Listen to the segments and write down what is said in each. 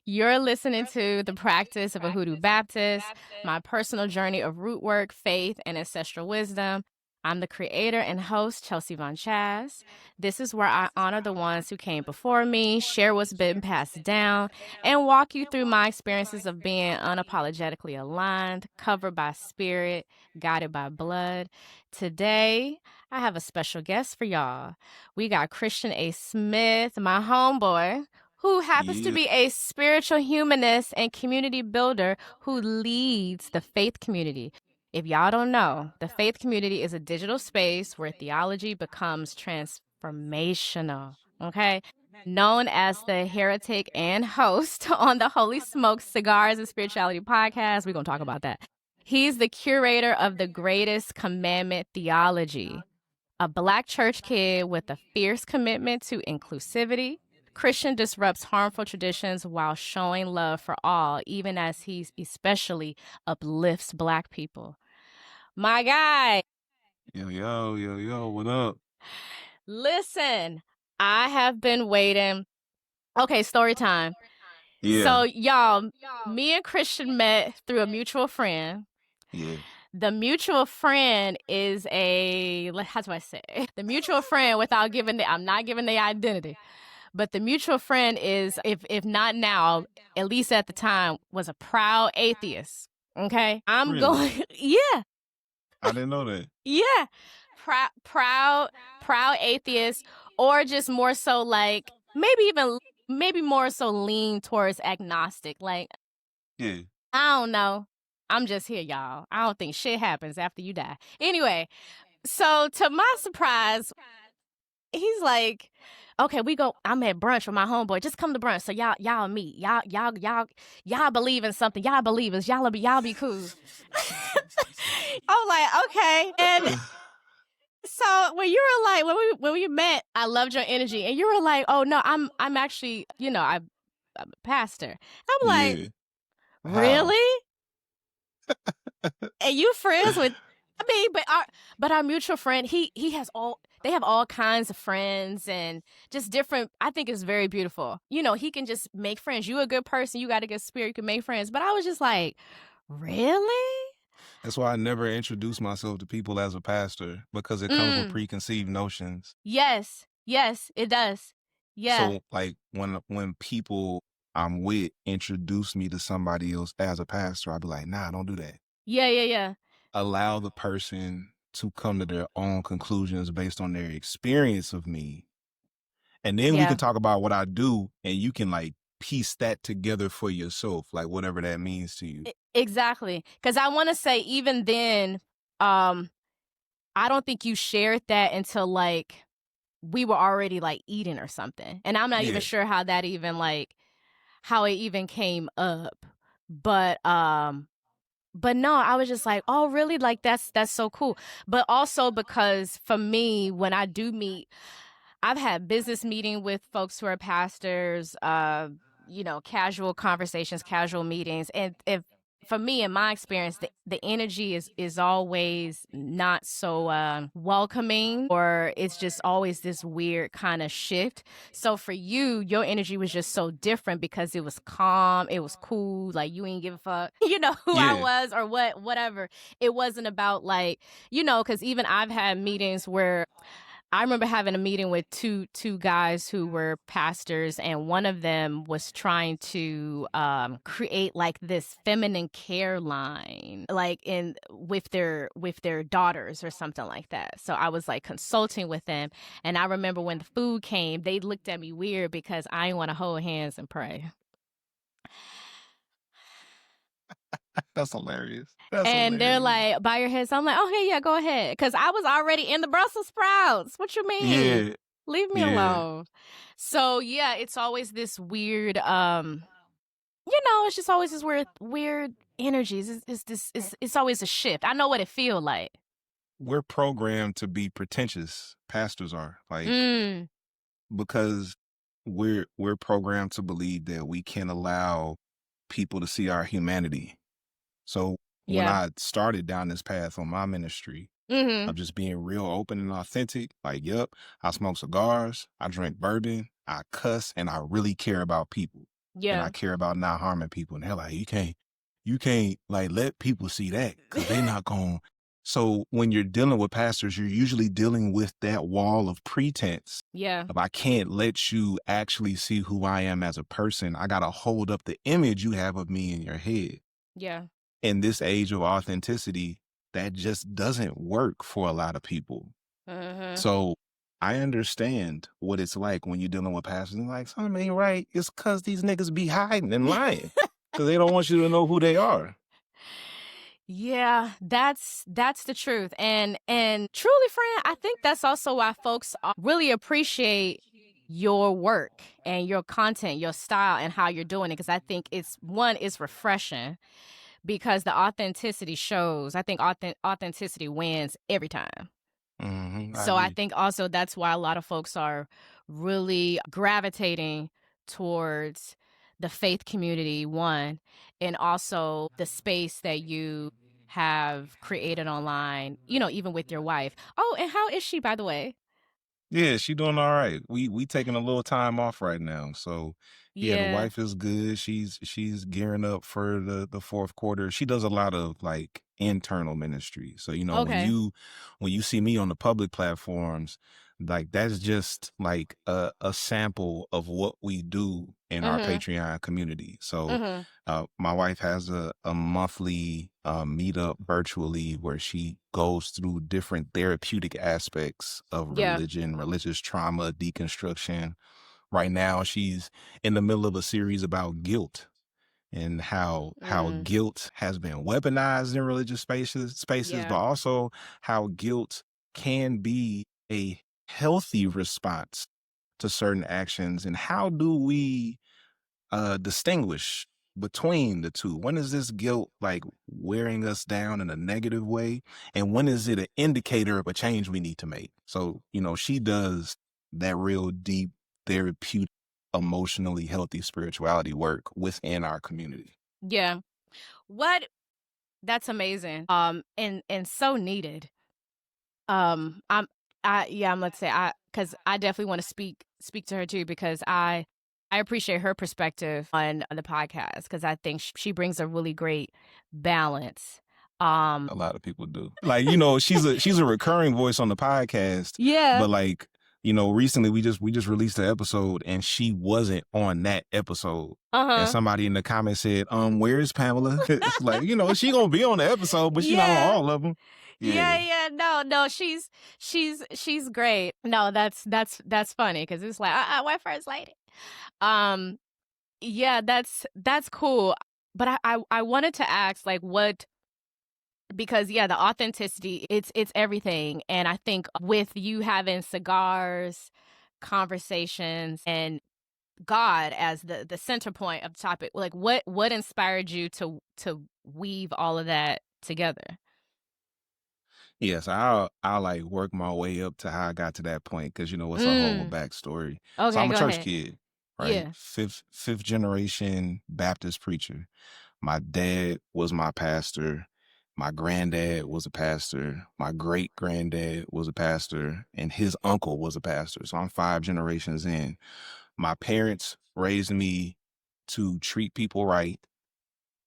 You're listening to The Practice of a Hoodoo Baptist, my personal journey of root work, faith, and ancestral wisdom. I'm the creator and host, Chelsea Von Chaz. This is where I honor the ones who came before me, share what's been passed down, and walk you through my experiences of being unapologetically aligned, covered by spirit, guided by blood. Today, I have a special guest for y'all. We got Kristian A. Smith, my homeboy, who happens to be a spiritual humanist and community builder who leads the faith community. If y'all don't know, the faith community is a digital space where theology becomes transformational, okay? Known as the heretic and host on the Holy Smoke Cigars and Spirituality podcast. We're going to talk about that. He's the curator of the Greatest Commandment Theology, a Black church kid with a fierce commitment to inclusivity. Kristian disrupts harmful traditions while showing love for all, even as he especially uplifts Black people. My guy. Yo, what up? Listen, I have been waiting. Okay, story time. Yeah. So, y'all, me and Kristian met through a mutual friend. Yeah. The mutual friend is how do I say? The mutual friend, without I'm not giving the identity. But the mutual friend is, if not now, at least at the time, was a proud atheist. Okay? I'm Really? going, yeah. I didn't know that. Yeah. Proud atheist, or just more so like, maybe more so lean towards agnostic. Like, Yeah. I don't know. I'm just here, y'all. I don't think shit happens after you die. Anyway, so to my surprise, he's like, okay, I'm at brunch with my homeboy. Just come to brunch. So y'all meet. Y'all believe in something. Y'all believers. Y'all be cool. I'm like, okay. And so when you were like, when we met, I loved your energy. And you were like, oh no, I'm actually, I'm a pastor. I'm like, Yeah. really? And you friends with, but our mutual friend, they have all kinds of friends and just different. I think it's very beautiful. He can just make friends. You a good person. You got a good spirit. You can make friends. But I was just like, really? That's why I never introduce myself to people as a pastor, because it comes with preconceived notions. Yes, it does. Yeah. So like when people I'm with introduce me to somebody else as a pastor, I'd be like, nah, don't do that. Yeah. Allow the person to come to their own conclusions based on their experience of me. And then we can talk about what I do, and you can like piece that together for yourself, like whatever that means to you. Exactly. Because I want to say, even then, I don't think you shared that until like we were already like eating or something. And I'm not even sure how that even how it even came up. But no, I was just like, oh, really? Like, that's so cool. But also because for me, when I do meet, I've had business meeting with folks who are pastors, casual conversations, casual meetings. And for me, in my experience, the energy is always not so welcoming, or it's just always this weird kind of shift. So for you, your energy was just so different because it was calm, it was cool, like you ain't give a fuck, who I was or whatever. It wasn't about like, because even I've had meetings where I remember having a meeting with two guys who were pastors, and one of them was trying to create like this feminine care line, like with their daughters or something like that. So I was like consulting with them, and I remember when the food came, they looked at me weird because I didn't want to hold hands and pray. That's hilarious. They're like, bow your head. So I'm like, okay, yeah, go ahead. Because I was already in the Brussels sprouts. What you mean? Yeah. Leave me alone. So yeah, it's always this weird, it's just always this weird energies. It's always a shift. I know what it feels like. We're programmed to be pretentious. Pastors are like, because we're programmed to believe that we can allow people to see our humanity. So when I started down this path on my ministry of just being real open and authentic, like, yep, I smoke cigars, I drink bourbon, I cuss, and I really care about people. and I Yeah. care about not harming people. And they're like, you can't like let people see that because they're not going. So when you're dealing with pastors, you're usually dealing with that wall of pretense. Yeah. If I can't let you actually see who I am as a person, I got to hold up the image you have of me in your head. Yeah. In this age of authenticity, that just doesn't work for a lot of people. So I understand what it's like when you're dealing with pastors and like, something ain't right. It's because these niggas be hiding and lying because they don't want you to know who they are. Yeah, that's the truth. And truly, friend, I think that's also why folks really appreciate your work and your content, your style, and how you're doing it. Because I think it's refreshing because the authenticity shows. I think authenticity wins every time. So I think also that's why a lot of folks are really gravitating towards the faith community, one, and also the space that you have created online, even with your wife. Oh, and how is she, by the way? Yeah, she doing all right. We taking a little time off right now. So yeah, the wife is good. She's gearing up for the fourth quarter. She does a lot of like internal ministry. So, when you see me on the public platforms, like that's just like a sample of what we do in our Patreon community. So my wife has a monthly meetup virtually where she goes through different therapeutic aspects of religion, religious trauma, deconstruction. Right now, she's in the middle of a series about guilt and how guilt has been weaponized in religious spaces, but also how guilt can be a healthy response to certain actions. And how do we distinguish between the two? When is this guilt like wearing us down in a negative way? And when is it an indicator of a change we need to make? So, she does that real deep therapeutic, emotionally healthy spirituality work within our community. Yeah. That's amazing. And so needed. Let's say because I definitely want to speak to her too, because I appreciate her perspective on the podcast, because I think she brings a really great balance. A lot of people do. Like, she's a recurring voice on the podcast. Yeah. But like, recently we just released an episode and she wasn't on that episode. And somebody in the comments said, where is Pamela? It's like, she gonna be on the episode, but she's not on all of them. Yeah. No, she's great. No, that's funny, because it's like, we're first lady. Yeah, that's cool. But I wanted to ask, like, because the authenticity, it's everything. And I think with you having cigars, conversations, and God as the center point of the topic, like what inspired you to weave all of that together? Yes, I'll like work my way up to how I got to that point, because it's a whole backstory. Okay, so I'm a go church ahead. kid, right? Yeah. Fifth generation Baptist preacher. My dad was my pastor. My granddad was a pastor. My great granddad was a pastor, and his uncle was a pastor. So I'm 5 generations in. My parents raised me to treat people right,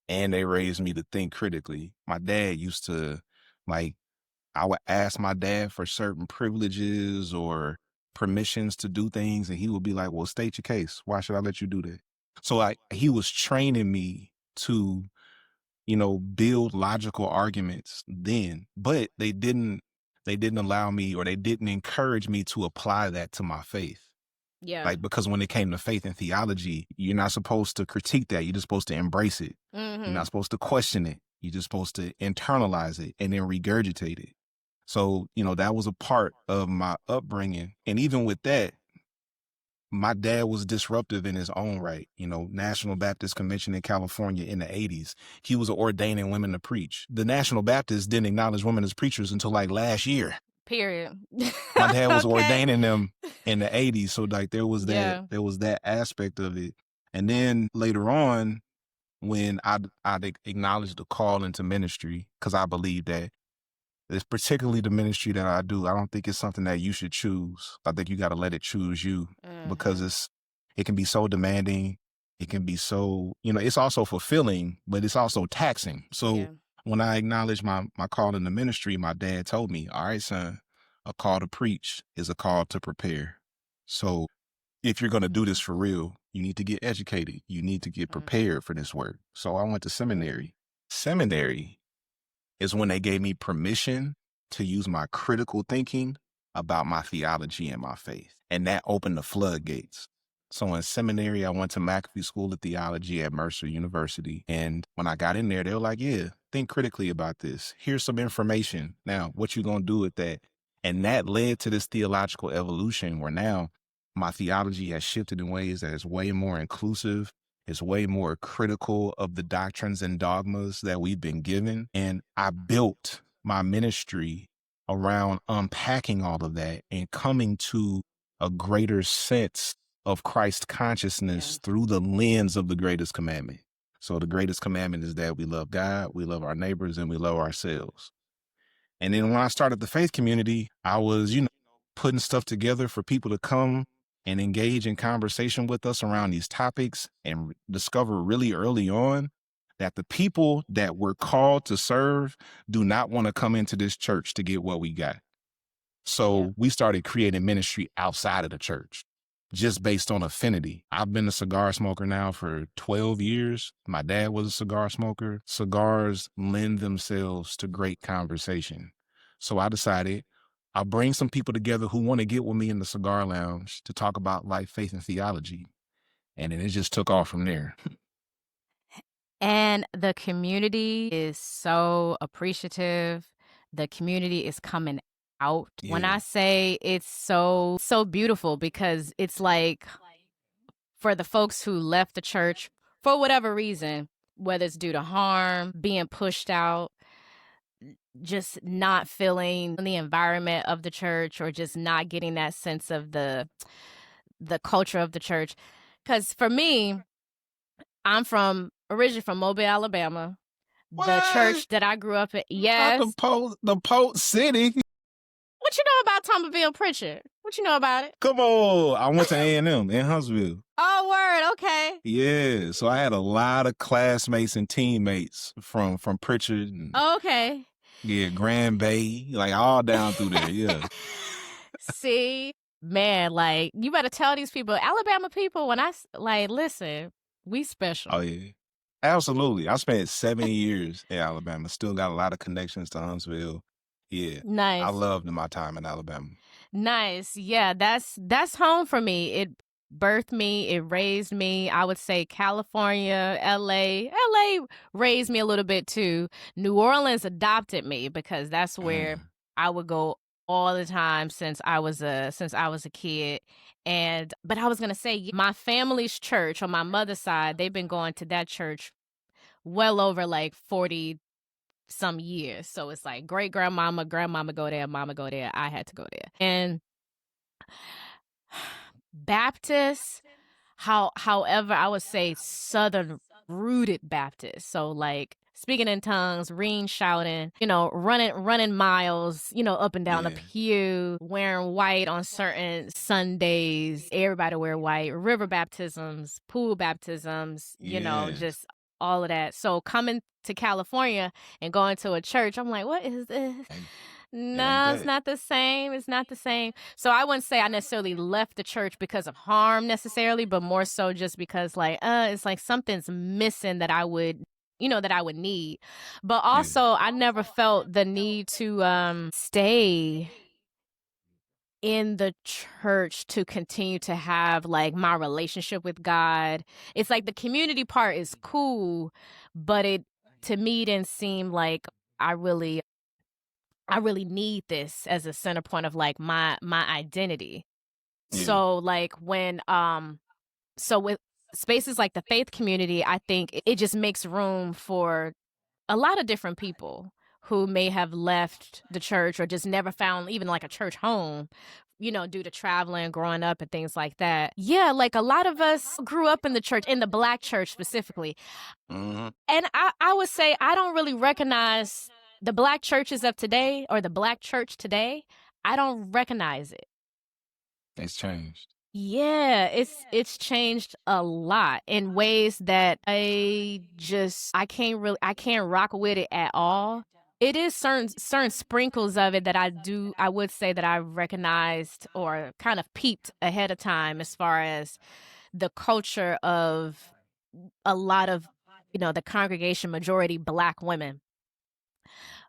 and they raised me to think critically. My dad used to, like, I would ask my dad for certain privileges or permissions to do things, and he would be like, well, state your case. Why should I let you do that? So he was training me to, build logical arguments then, but they didn't allow me, or they didn't encourage me to apply that to my faith. Yeah. Like, because when it came to faith and theology, you're not supposed to critique that. You're just supposed to embrace it. You're not supposed to question it. You're just supposed to internalize it and then regurgitate it. So, that was a part of my upbringing. And even with that, my dad was disruptive in his own right. National Baptist Convention in California in the 80s, he was ordaining women to preach. The National Baptists didn't acknowledge women as preachers until like last year. Period. My dad was ordaining them in the 80s. So like there was that aspect of it. And then later on, when I'd acknowledge the call into ministry, because I believe that it's particularly the ministry that I do, I don't think it's something that you should choose. I think you got to let it choose you, because it can be so demanding. it can be so, it's also fulfilling, but it's also taxing. So when I acknowledged my call in the ministry, my dad told me, all right, son, a call to preach is a call to prepare. So if you're going to do this for real, you need to get educated. You need to get prepared for this work. So I went to seminary. Seminary is when they gave me permission to use my critical thinking about my theology and my faith. And that opened the floodgates. So in seminary, I went to McAfee School of Theology at Mercer University. And when I got in there, they were like, yeah, think critically about this. Here's some information. Now, what you going to do with that? And that led to this theological evolution where now my theology has shifted in ways that is way more inclusive. It's way more critical of the doctrines and dogmas that we've been given. And I built my ministry around unpacking all of that and coming to a greater sense of Christ consciousness through the lens of the greatest commandment. So the greatest commandment is that we love God, we love our neighbors, and we love ourselves. And then when I started the faith community, I was, putting stuff together for people to come and engage in conversation with us around these topics and discover really early on that the people that we're called to serve do not want to come into this church to get what we got. So we started creating ministry outside of the church, just based on affinity. I've been a cigar smoker now for 12 years. My dad was a cigar smoker. Cigars lend themselves to great conversation. So I decided I'll bring some people together who want to get with me in the cigar lounge to talk about life, faith, and theology. And then it just took off from there. And the community is so appreciative. The community is coming out. Yeah. When I say it's so beautiful, because it's like for the folks who left the church for whatever reason, whether it's due to harm, being pushed out, just not feeling the environment of the church, or just not getting that sense of the culture of the church. Because for me, I'm originally from Mobile, Alabama. What? The church that I grew up in. Yes. The Post City. What you know about Thomasville Pritchard? What you know about it? Come on. I went to A&M in Huntsville. Oh, word. Okay. Yeah. So I had a lot of classmates and teammates from Pritchard. And, okay. Yeah, Grand Bay, like all down through there. Yeah. See, man, like you better tell these people, Alabama people, when listen, we special. Oh, yeah. Absolutely. I spent 7 years in Alabama. Still got a lot of connections to Huntsville. Yeah. Nice. I loved my time in Alabama. Nice. Yeah, that's home for me. It birthed me. It raised me. I would say California, LA raised me a little bit too. New Orleans adopted me because that's where I would go all the time since I was a kid. But I was going to say, my family's church on my mother's side, they've been going to that church well over like 40 some years. So it's like great grandmama go there, mama go there, I had to go there. And Baptist, however, I would say Southern rooted Baptist. So like speaking in tongues, ring shouting, running miles, up and down the pew, wearing white on certain Sundays. Everybody wear white. River baptisms, pool baptisms, just all of that. So coming to California and going to a church, I'm like, what is this? No, it's not the same. It's not the same. So I wouldn't say I necessarily left the church because of harm necessarily, but more so just because it's like something's missing that I would need. But also I never felt the need to stay in the church to continue to have like my relationship with God. It's like the community part is cool, but to me didn't seem like I really need this as a center point of like my identity. So like when so with spaces like the faith community, I think it just makes room for a lot of different people who may have left the church or just never found even like a church home, due to traveling, growing up and things like that. Yeah, like a lot of us grew up in the church, in the Black church specifically. Mm-hmm. And I would say I don't really recognize the Black churches of today or the Black church today. I don't recognize it. It's changed. Yeah, it's changed a lot in ways that I can't rock with it at all. It is certain sprinkles of it that I would say that I recognized or kind of peeped ahead of time, as far as the culture of a lot of, the congregation majority Black women,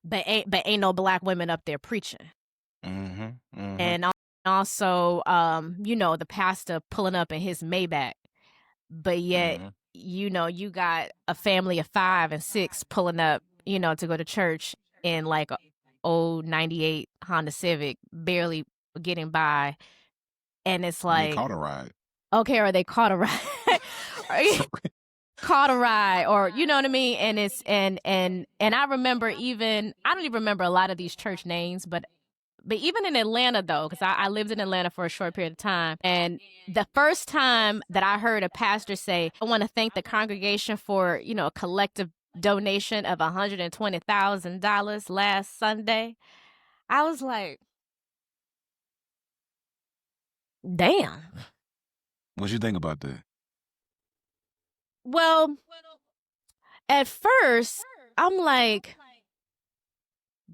but ain't no Black women up there preaching. And also, the pastor pulling up in his Maybach, but yet, you got a family of 5 and 6 pulling up, to go to church in like a old 98 Honda Civic, barely getting by. And it's like, they caught a ride. Okay, or they caught a ride. Caught a ride, or you know what I mean? And it's and I remember, I don't even remember a lot of these church names, but even in Atlanta, though, because I lived in Atlanta for a short period of time, and the first time that I heard a pastor say, I want to thank the congregation for, a collective donation of $120,000 last Sunday, I was like, damn. What you think about that? Well, at first, I'm like,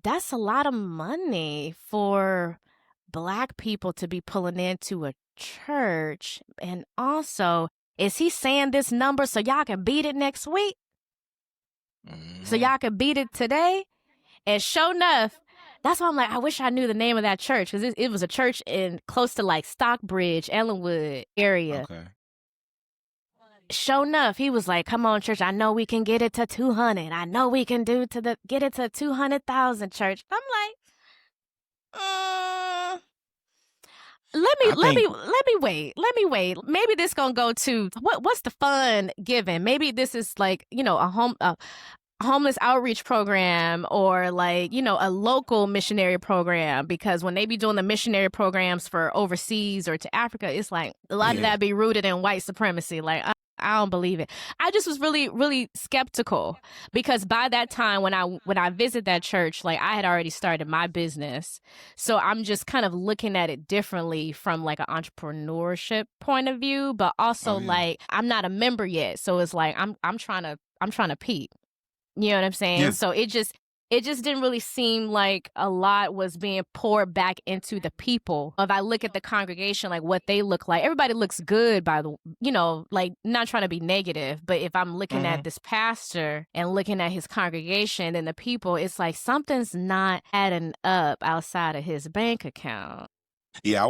that's a lot of money for Black people to be pulling into a church. And also, is he saying this number so y'all can beat it next week? So y'all can beat it today? And sure enough, that's why I'm like, I wish I knew the name of that church, because it was a church in close to like Stockbridge, Ellenwood area. Okay. Sure enough, he was like, come on, church, I know we can get it to 200. I know we can get it to 200,000, church. I'm like, let me wait. Maybe this gonna go to what's the fun given? Maybe this is like, a homeless outreach program, or like, a local missionary program, because when they be doing the missionary programs for overseas or to Africa, it's like a lot of that be rooted in white supremacy. Like, I don't believe it. I just was really, really skeptical, because by that time when I visit that church, like, I had already started my business. So I'm just kind of looking at it differently from like an entrepreneurship point of view, but also like, I'm not a member yet. So it's like, I'm trying to peep. You know what I'm saying? Yeah. So it just didn't really seem like a lot was being poured back into the people. If I look at the congregation, like what they look like, everybody looks good by the, like, not trying to be negative, but if I'm looking at this pastor and looking at his congregation and the people, it's like something's not adding up outside of his bank account. Yeah,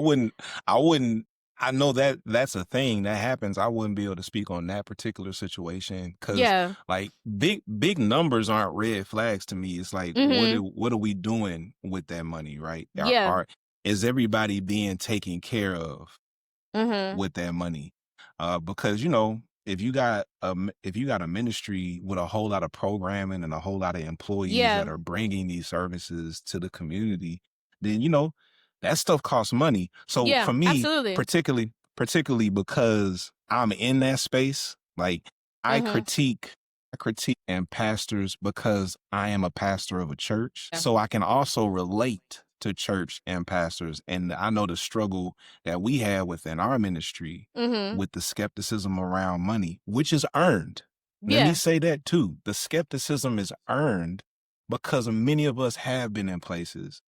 I know that that's a thing that happens. I wouldn't be able to speak on that particular situation, because like big numbers aren't red flags to me. It's like, what are we doing with that money, right? Is everybody being taken care of with that money? Because if you got a ministry with a whole lot of programming and a whole lot of employees that are bringing these services to the community, then that stuff costs money. So for me, absolutely. particularly because I'm in that space, like I critique and pastors because I am a pastor of a church. So I can also relate to church and pastors. And I know the struggle that we have within our ministry with the skepticism around money, which is earned. Let me say that too. The skepticism is earned because many of us have been in places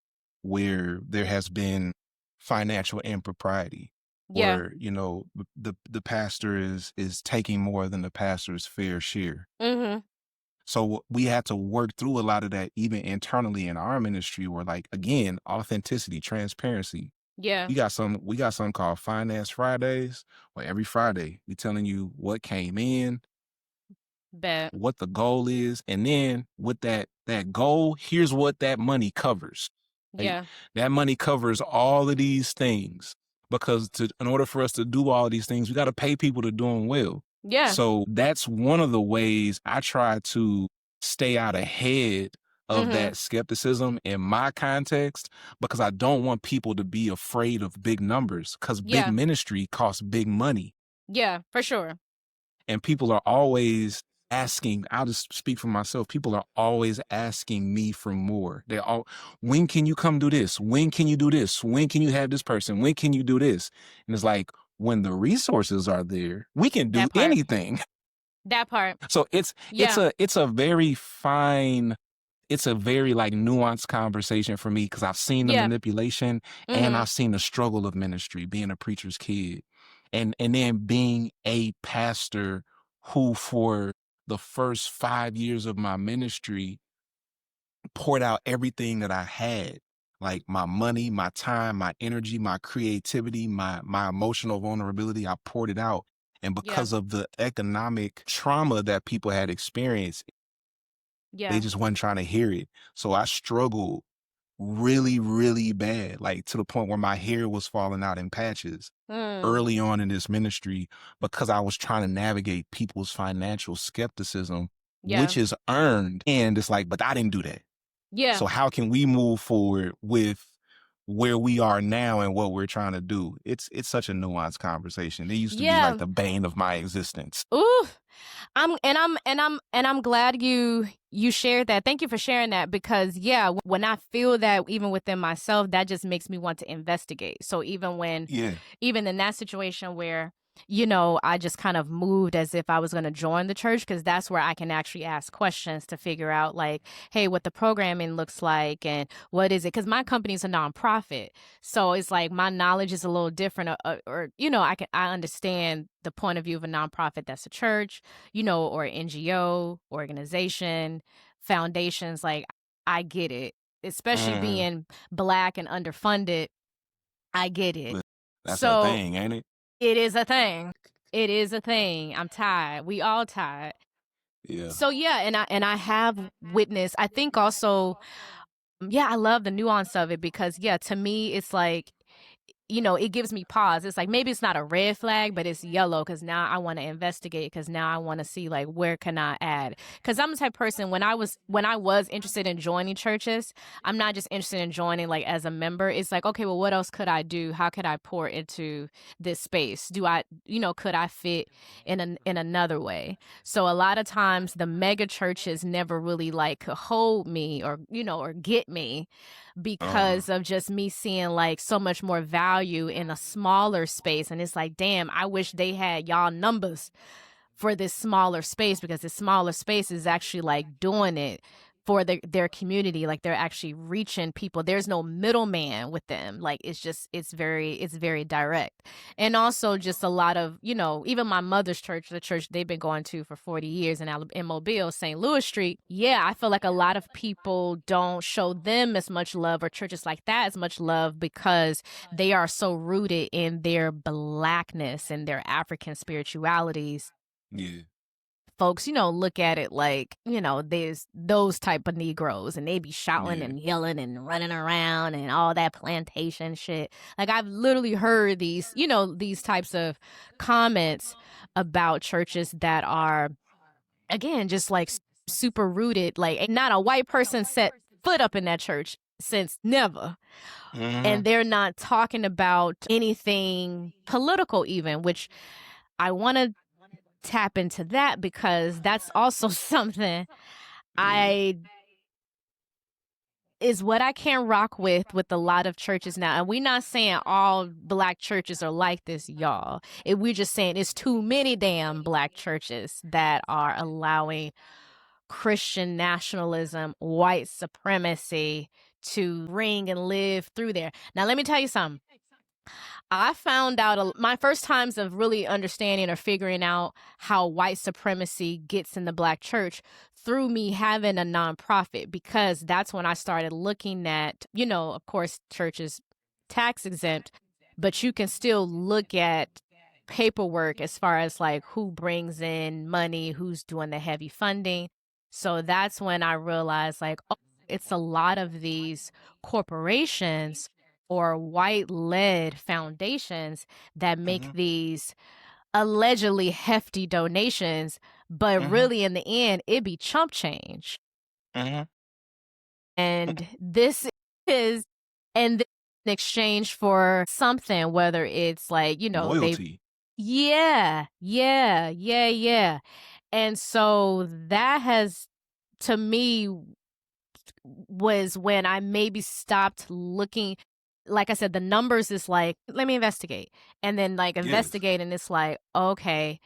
where there has been financial impropriety, where the pastor is taking more than the pastor's fair share. So we had to work through a lot of that, even internally in our ministry, where, like, again, authenticity, transparency. We got something called Finance Fridays, where every Friday we telling you what came in, what the goal is, and then with that goal, here's what that money covers. That money covers all of these things, because in order for us to do all these things, we got to pay people to do them well. So that's one of the ways I try to stay out ahead of that skepticism in my context, because I don't want people to be afraid of big numbers, because big ministry costs big money. Yeah, for sure. And people are always asking, I'll just speak for myself, people are always asking me for more. When can you come do this? When can you do this? When can you have this person? When can you do this? And it's like, when the resources are there, we can do anything. That part. So it's a very fine, it's a very like nuanced conversation for me, because I've seen the manipulation and I've seen the struggle of ministry, being a preacher's kid, and then being a pastor who for the first 5 years of my ministry poured out everything that I had, like my money, my time, my energy, my creativity, my emotional vulnerability. I poured it out. And because of the economic trauma that people had experienced, they just wasn't trying to hear it. So I struggled really, really bad, like to the point where my hair was falling out in patches early on in this ministry, because I was trying to navigate people's financial skepticism, which is earned. And it's like, but I didn't do that. Yeah. So how can we move forward with where we are now and what we're trying to do? It's such a nuanced conversation. It used to be like the bane of my existence. Ooh. I'm glad you shared that. Thank you for sharing that, because when I feel that even within myself, that just makes me want to investigate. So even in that situation where, I just kind of moved as if I was going to join the church, because that's where I can actually ask questions to figure out, like, hey, what the programming looks like and what is it? Because my company is a nonprofit. So it's like my knowledge is a little different, or I understand the point of view of a nonprofit that's a church, or an NGO, organization, foundations. Like, I get it, especially being Black and underfunded. I get it. That's a thing, ain't it? It is a thing. It is a thing. I'm tired. We all tired. Yeah. So and I have witnessed, I think also, I love the nuance of it, because to me it's like, it gives me pause. It's like, maybe it's not a red flag, but it's yellow, because now I want to investigate, because now I want to see, like, where can I add? Because I'm the type of person, when I was interested in joining churches, I'm not just interested in joining like as a member. It's like, okay, well, what else could I do? How could I pour into this space? Could I fit in another way? So a lot of times the mega churches never really like hold me or get me, because of just me seeing like so much more value in a smaller space. And it's like, damn, I wish they had y'all numbers for this smaller space, because this smaller space is actually like doing it for their community. Like, they're actually reaching people. There's no middleman with them. Like, it's very direct. And also just a lot of, even my mother's church, the church they've been going to for 40 years in Mobile, St. Louis Street. Yeah, I feel like a lot of people don't show them as much love, or churches like that as much love, because they are so rooted in their Blackness and their African spiritualities. Yeah. Folks, look at it like, there's those type of Negroes, and they be shouting and yelling and running around and all that plantation shit. Like, I've literally heard these types of comments about churches that are, again, just like super rooted. Like, not a white person set foot up in that church since never. And they're not talking about anything political even, which I want to tap into that, because that's also something is what I can't rock with a lot of churches now. And we're not saying all Black churches are like this, y'all. We're just saying it's too many damn Black churches that are allowing Christian nationalism, white supremacy to ring and live through there. Now, let me tell you something. I found out my first times of really understanding or figuring out how white supremacy gets in the Black church through me having a nonprofit, because that's when I started looking at, of course, churches tax exempt, but you can still look at paperwork as far as like who brings in money, who's doing the heavy funding. So that's when I realized, like, oh, it's a lot of these corporations or white-led foundations that make these allegedly hefty donations, but really in the end, it be chump change. And this is in exchange for something, whether it's like, loyalty. Yeah. And so that has, to me, was when I maybe stopped looking. like I said, the numbers is like, let me investigate. And then like Yes. investigate, and it's like, okay,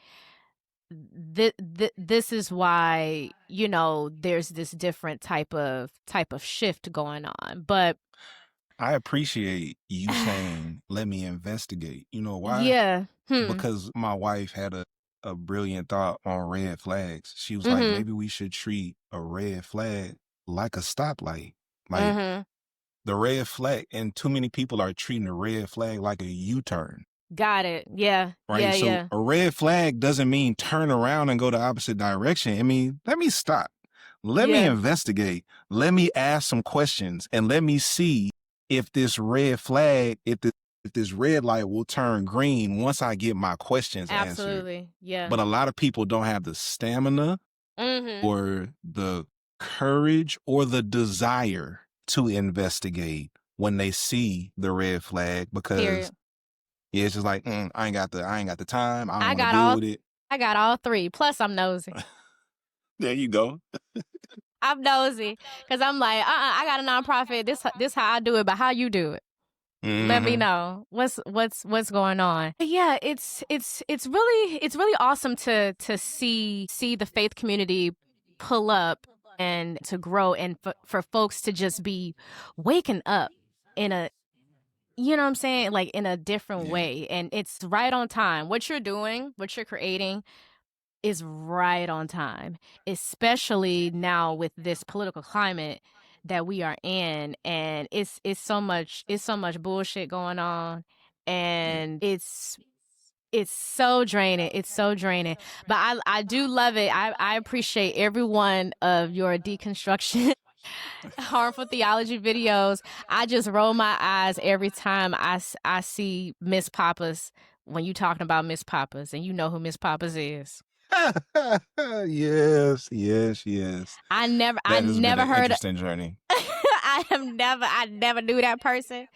this is why, you know, there's this different type of shift going on. But I appreciate you saying, let me investigate. You know why? yeah. Because my wife had a brilliant thought on red flags. She was like, maybe we should treat a red flag like a stoplight. Like the red flag, and too many people are treating a red flag like a U-turn. Got it. Yeah. Right. Yeah, So yeah. a red flag doesn't mean turn around and go the opposite direction. I mean, let me stop. Let me investigate. Let me ask some questions, and let me see if this red flag, if this red light will turn green once I get my questions answered. Absolutely. Yeah. But a lot of people don't have the stamina or the courage or the desire to investigate when they see the red flag, because yeah, it's just like, I ain't got the time. I don't want to deal with it. I got all three. Plus, I'm nosy. There you go. I'm nosy because I'm like, I got a nonprofit. This how I do it, but how you do it? Let me know what's going on. But yeah, it's really awesome to see the faith community pull up and to grow, and for folks to just be waking up in a, you know what I'm saying, like in a different way. And it's right on time. What you're doing, what you're creating is right on time, especially now with this political climate that we are in. And it's so much bullshit going on, and it's so draining. It's so draining. But I do love it. I appreciate every one of your deconstruction harmful theology videos. I just roll my eyes every time I see Miss Papas, when you talking about Miss Papas, and you know who Miss Papas is. Yes. I never heard an heard interesting journey. I never knew that person.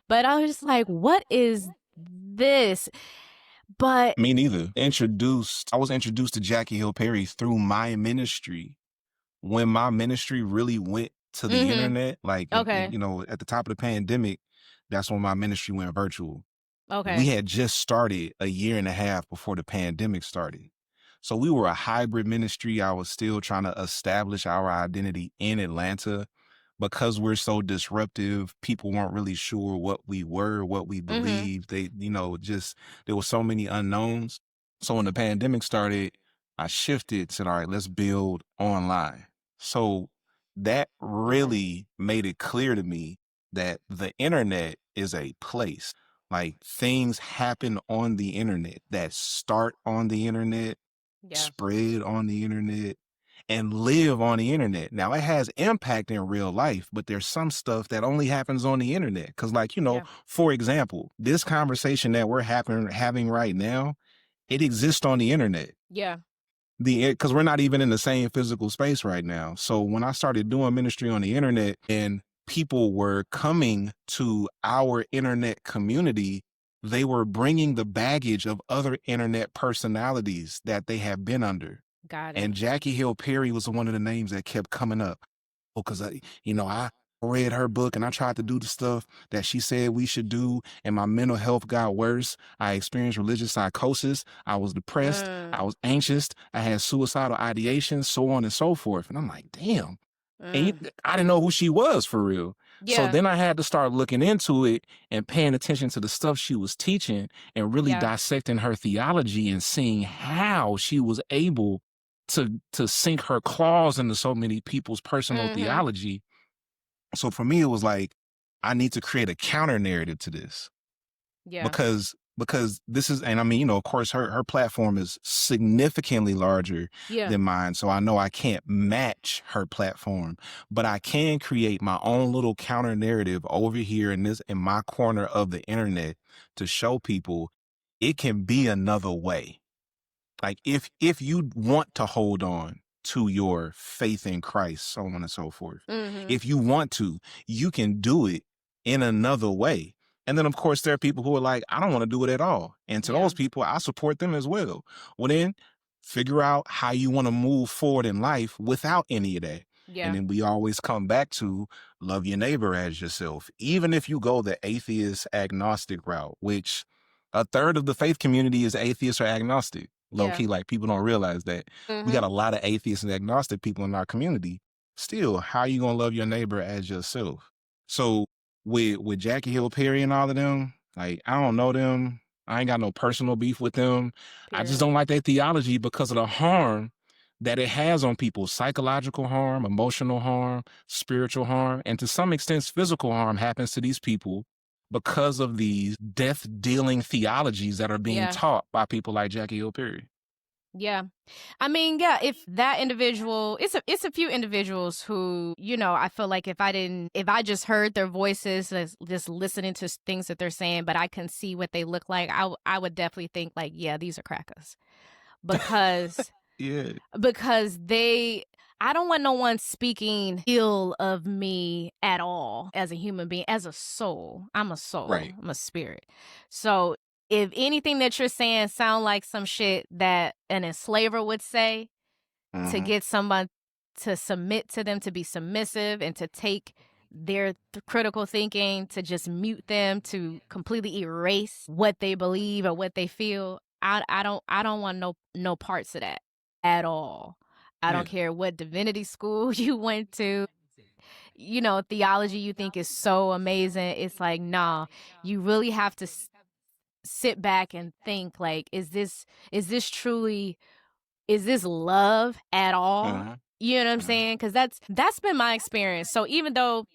But I was just like, what is this? But me neither. I was introduced to Jackie Hill Perry through my ministry. When my ministry really went to the internet, like, you know, at the top of the pandemic, that's when my ministry went virtual. We had just started a year and a half before the pandemic started. So we were a hybrid ministry. I was still trying to establish our identity in Atlanta. Because we're so disruptive, people weren't really sure what we were, what we believed. They, you know, just, there were so many unknowns. So when the pandemic started, I shifted, said, all right, let's build online. So that really made it clear to me that the internet is a place. Like, things happen on the internet that start on the internet, spread on the internet, and live on the internet. Now, it has impact in real life, but there's some stuff that only happens on the internet. Because, like, you know, for example, this conversation that we're having right now, it exists on the internet. Yeah. Because we're not even in the same physical space right now. So when I started doing ministry on the internet and people were coming to our internet community, they were bringing the baggage of other internet personalities that they have been under. Got it. And Jackie Hill Perry was one of the names that kept coming up. Because, you know, I read her book and I tried to do the stuff that she said we should do, and my mental health got worse. I experienced religious psychosis. I was depressed. I was anxious. I had suicidal ideation, so on and so forth. And I'm like, damn. And I didn't know who she was for real. Yeah. So then I had to start looking into it and paying attention to the stuff she was teaching and really dissecting her theology and seeing how she was able to sink her claws into so many people's personal theology. So for me, it was like, I need to create a counter narrative to this. Yeah. Because this is, and I mean, you know, of course, her platform is significantly larger than mine. So I know I can't match her platform, but I can create my own little counter narrative over here in my corner of the internet to show people it can be another way. Like, if you want to hold on to your faith in Christ, so on and so forth, if you want to, you can do it in another way. And then, of course, there are people who are like, I don't want to do it at all. And to those people, I support them as well. Well, then figure out how you want to move forward in life without any of that. Yeah. And then we always come back to love your neighbor as yourself. Even if you go the atheist agnostic route, which a third of the faith community is atheist or agnostic. Low Yeah. key, like people don't realize that. We got a lot of atheists and agnostic people in our community. Still, how you gonna love your neighbor as yourself? So with Jackie Hill Perry and all of them, like I don't know them. I ain't got no personal beef with them. I just don't like their theology because of the harm that it has on people. Psychological harm, emotional harm, spiritual harm, and to some extent physical harm happens to these people because of these death-dealing theologies that are being taught by people like Jackie Hill Perry. Yeah. I mean, yeah, if that individual, it's a few individuals who, you know, I feel like if I just heard their voices, just listening to things that they're saying, but I can see what they look like, I would definitely think like, yeah, these are crackers. Because Yeah. because I don't want no one speaking ill of me at all as a human being, as a soul. I'm a soul. Right. I'm a spirit. So if anything that you're saying sound like some shit that an enslaver would say to get someone to submit to them, to be submissive and to take their critical thinking, to just mute them, to completely erase what they believe or what they feel, I don't want no parts of that at all. I don't care what divinity school you went to, you know, theology you think is so amazing. It's like, nah, you really have to sit back and think like, is this truly, is this love at all? You know what I'm saying? Because that's been my experience. So even though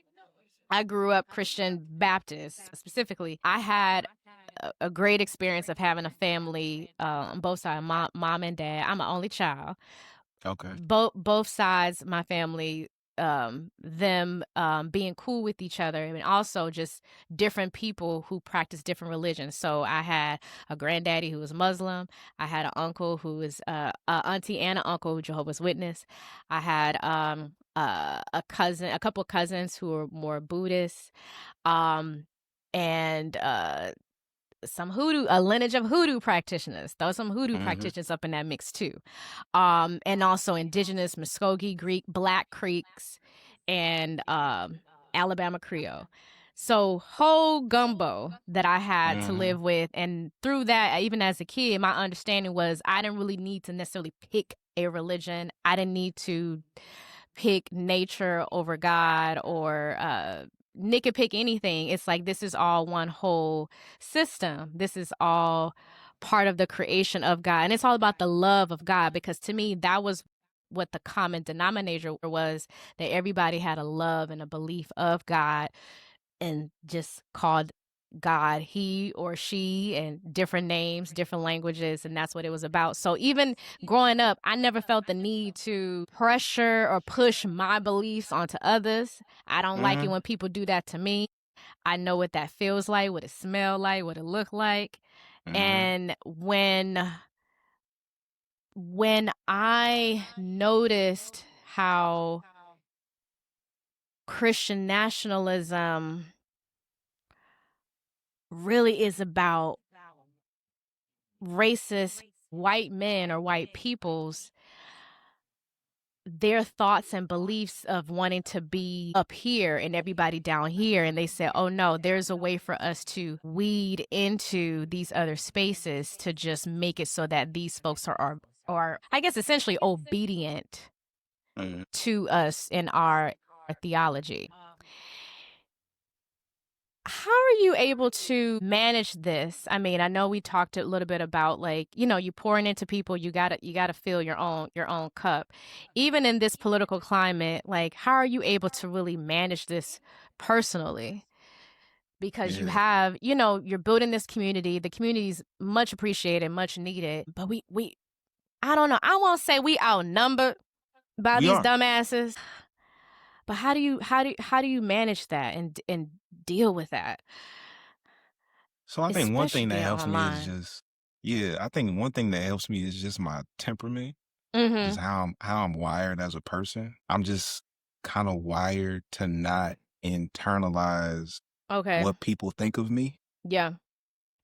I grew up Christian Baptist specifically, I had a great experience of having a family on both sides, mom and dad. I'm an only child. Okay. Both sides, my family, them being cool with each other, and also just different people who practice different religions. So I had a granddaddy who was Muslim. I had an uncle who was an auntie and an uncle Jehovah's Witness. I had a couple of cousins who were more Buddhist, and some hoodoo, a lineage of hoodoo practitioners. Throw some hoodoo practitioners up in that mix too. And also indigenous Muskogee, Greek, Black Creeks, and Alabama Creole. So whole gumbo that I had to live with. And through that, even as a kid, my understanding was I didn't really need to necessarily pick a religion. I didn't need to pick nature over God or pick anything. It's like this is all one whole system. This is all part of the creation of God. And it's all about the love of God, because to me, that was what the common denominator was, that everybody had a love and a belief of God and just called God he or she, and different names, different languages, and that's what it was about. So even growing up, I never felt the need to pressure or push my beliefs onto others. I don't like it when people do that to me. I know what that feels like, what it smells like, what it look like. And when I noticed how Christian nationalism really is about racist white men or white people's their thoughts and beliefs of wanting to be up here and everybody down here, and they said, oh no, there's a way for us to weed into these other spaces to just make it so that these folks are I guess essentially obedient to us in our theology. How are you able to manage this? I mean, I know we talked a little bit about, like, you know, you pouring into people, you gotta fill your own cup. Even in this political climate, like, how are you able to really manage this personally? Because you have, you know, you're building this community. The community's much appreciated, much needed. But we I don't know. I won't say we outnumbered by these dumbasses. But how do you manage that and deal with that? So I think one Especially thing that being helps me is online. just, I think one thing that helps me is just my temperament, just how I'm wired as a person. I'm just kind of wired to not internalize Okay. what people think of me. Yeah.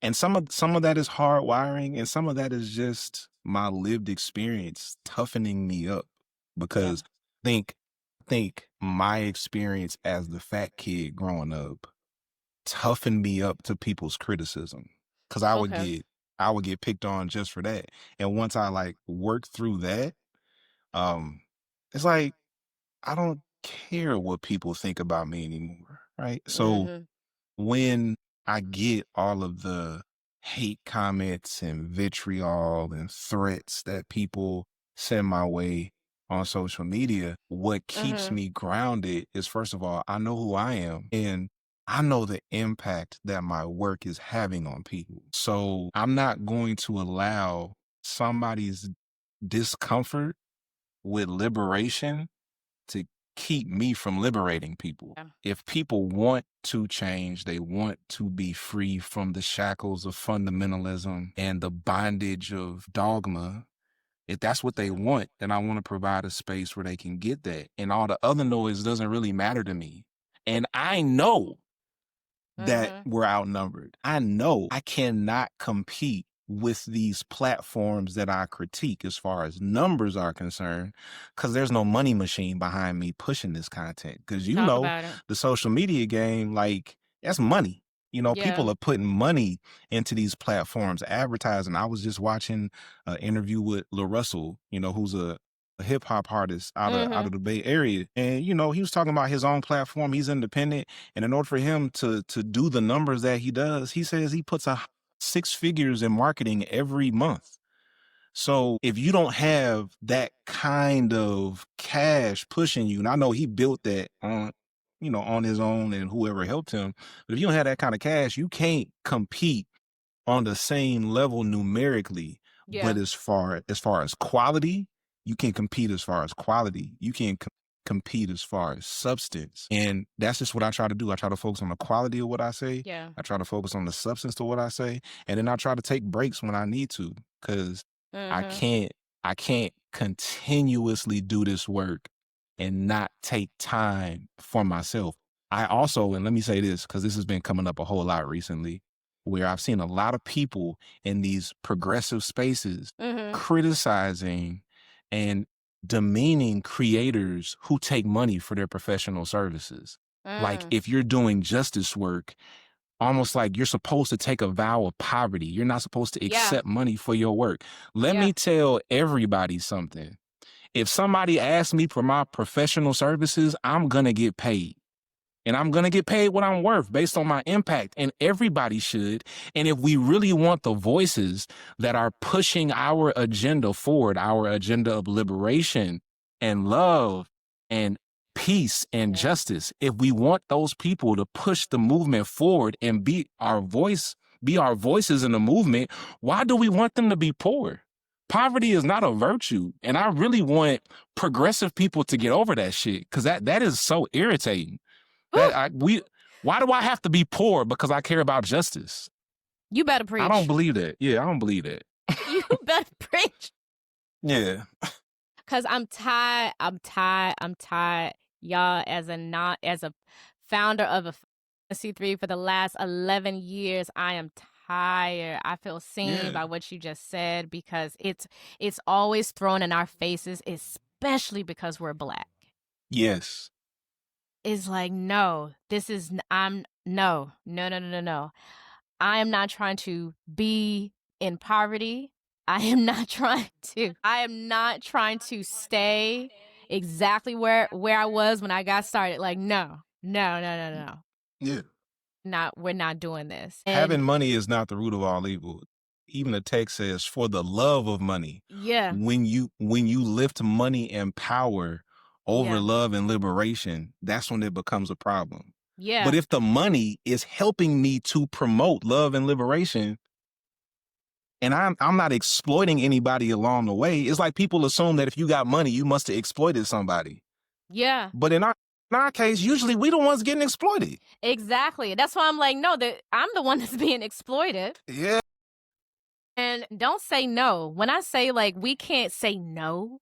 And some of that is hard wiring, and some of that is just my lived experience toughening me up. Because I think think my experience as the fat kid growing up toughened me up to people's criticism, because I would get picked on just for that. And once I like worked through that, it's like I don't care what people think about me anymore, right? So when I get all of the hate comments and vitriol and threats that people send my way on social media, what keeps me grounded is, first of all, I know who I am and I know the impact that my work is having on people. So I'm not going to allow somebody's discomfort with liberation to keep me from liberating people. Yeah. If people want to change, they want to be free from the shackles of fundamentalism and the bondage of dogma. If that's what they want, then I want to provide a space where they can get that. And all the other noise doesn't really matter to me. And I know that we're outnumbered. I know I cannot compete with these platforms that I critique as far as numbers are concerned, because there's no money machine behind me pushing this content. Because the social media game, like, that's money. People are putting money into these platforms, advertising. I was just watching an interview with La Russell, who's a hip hop artist out of the Bay Area. And, he was talking about his own platform. He's independent. And in order for him to do the numbers that he does, he says he puts 6 figures in marketing every month. So if you don't have that kind of cash pushing you, and I know he built that on his own and whoever helped him, but if you don't have that kind of cash, you can't compete on the same level numerically. But as far as quality, you can compete as far as quality. You can compete as far as substance. And that's just what I try to do. I try to focus on the quality of what I say. Yeah. I try to focus on the substance of what I say. And then I try to take breaks when I need to, because I can't continuously do this work and not take time for myself. I also, and let me say this, because this has been coming up a whole lot recently, where I've seen a lot of people in these progressive spaces criticizing and demeaning creators who take money for their professional services. Like, if you're doing justice work, almost like you're supposed to take a vow of poverty. You're not supposed to accept money for your work. Let me tell everybody something. If somebody asks me for my professional services, I'm going to get paid. And I'm going to get paid what I'm worth based on my impact, and everybody should. And if we really want the voices that are pushing our agenda forward, our agenda of liberation and love and peace and justice, if we want those people to push the movement forward and be our voices in the movement, why do we want them to be poor? Poverty is not a virtue. And I really want progressive people to get over that shit, because that is so irritating. Why do I have to be poor because I care about justice? You better preach. I don't believe that. Yeah, I don't believe that. You better preach. Yeah. Because I'm tired. Y'all, as a founder of a C3 for the last 11 years, I am tired. I feel seen by what you just said, because it's always thrown in our faces, especially because we're Black. Yes. Is like, no. No. I am not trying to be in poverty. I am not trying to stay exactly where I was when I got started. Like, no. Yeah. We're not doing this. Having money is not the root of all evil. Even the text says, for the love of money. Yeah. When you lift money and power over love and liberation, that's when it becomes a problem. Yeah. But if the money is helping me to promote love and liberation, and I'm not exploiting anybody along the way, it's like people assume that if you got money, you must have exploited somebody. Yeah. But in our case, usually we the ones getting exploited. Exactly. That's why I'm like, no, I'm the one that's being exploited. Yeah. And don't say no. When I say, like, we can't say no,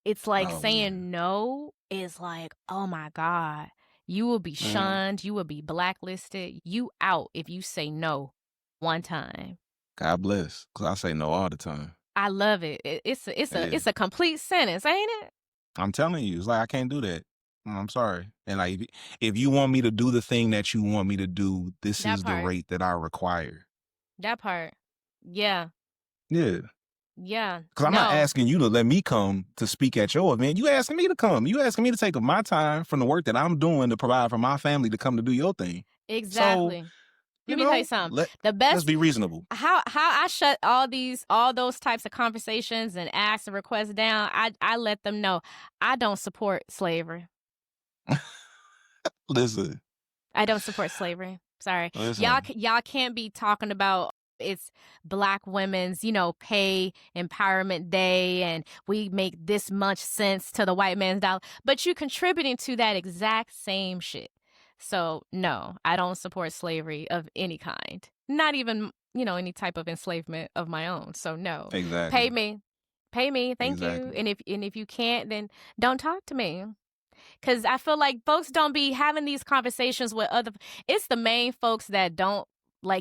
it's like saying no is like, oh my God, you will be shunned. You will be blacklisted. You out if you say no one time. God bless, because I say no all the time. I love it. It's a complete sentence, ain't it? I'm telling you, it's like I can't do that. I'm sorry. And like, if you want me to do the thing that you want me to do, this That is the part. rate that I require. That part. Yeah. Yeah. Yeah. Because I'm not asking you to let me come to speak at your event. You asking me to come. You asking me to take my time from the work that I'm doing to provide for my family to come to do your thing. Exactly. So, Let me tell you something. Let's be reasonable. How I shut all those types of conversations and asks and requests down. I let them know I don't support slavery. Listen. I don't support slavery. Sorry. Listen. Y'all can't be talking about it's Black women's, pay empowerment day and we make this much sense to the white man's dollar, but you're contributing to that exact same shit. So no, I don't support slavery of any kind. Not even, any type of enslavement of my own. So no. Exactly. Pay me. Thank you. And if you can't, then don't talk to me. Because I feel like folks don't be having these conversations with it's the main folks that don't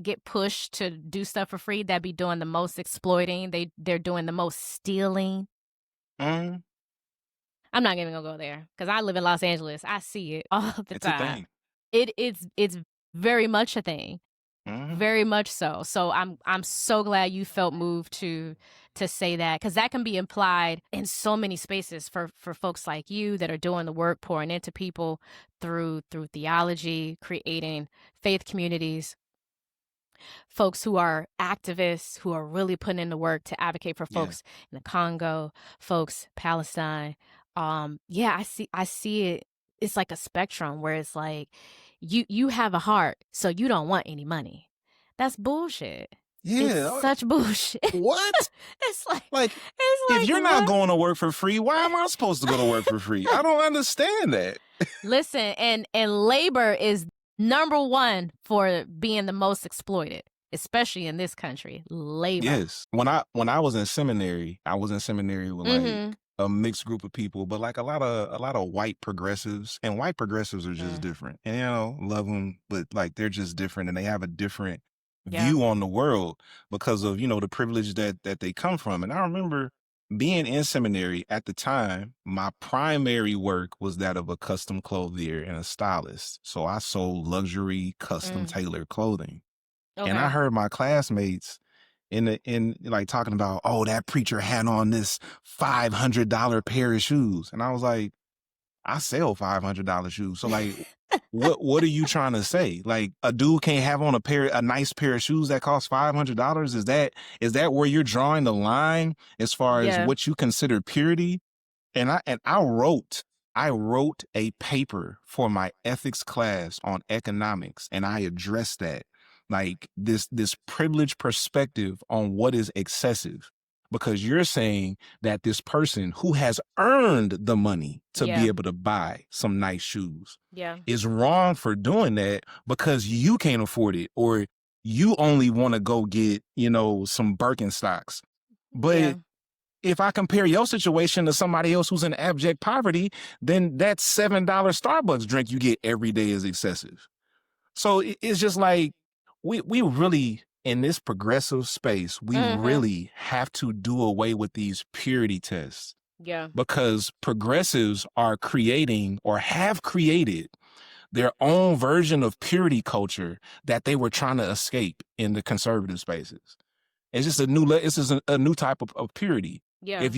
get pushed to do stuff for free that be doing the most exploiting. They're doing the most stealing. Mm. I'm not even gonna go there because I live in Los Angeles. I see it all the time. A thing. It's very much a thing. Mm-hmm. Very much so. So I'm so glad you felt moved to say that, because that can be implied in so many spaces for folks like you that are doing the work, pouring into people through theology, creating faith communities, folks who are activists who are really putting in the work to advocate for folks in the Congo, folks Palestine. I see it. It's like a spectrum where it's like you have a heart, so you don't want any money. That's bullshit. Yeah. It's such bullshit. What? It's like if you're not going to work for free, why am I supposed to go to work for free? I don't understand that. Listen, and labor is number one for being the most exploited, especially in this country. Labor. Yes. When I was in seminary, with like a mixed group of people, but like a lot of white progressives, and white progressives are just different. And love them, but like they're just different, and they have a different view on the world because of the privilege that they come from. And I remember being in seminary at the time, my primary work was that of a custom clothier and a stylist. So I sold luxury custom tailored clothing. Okay. And I heard my classmates in like talking about, oh, that preacher had on this $500 pair of shoes. And I was like, I sell $500 shoes. So like, what are you trying to say? Like, a dude can't have on a nice pair of shoes that costs $500? Is that where you're drawing the line as far as what you consider purity? And I wrote a paper for my ethics class on economics, and I addressed that, like this privileged perspective on what is excessive. Because you're saying that this person who has earned the money to be able to buy some nice shoes is wrong for doing that because you can't afford it, or you only want to go get, some Birkenstocks. But if I compare your situation to somebody else who's in abject poverty, then that $7 Starbucks drink you get every day is excessive. So it's just like, we really, in this progressive space, we really have to do away with these purity tests. Yeah. Because progressives are creating, or have created, their own version of purity culture that they were trying to escape in the conservative spaces. It's just a new type of purity. Yeah. If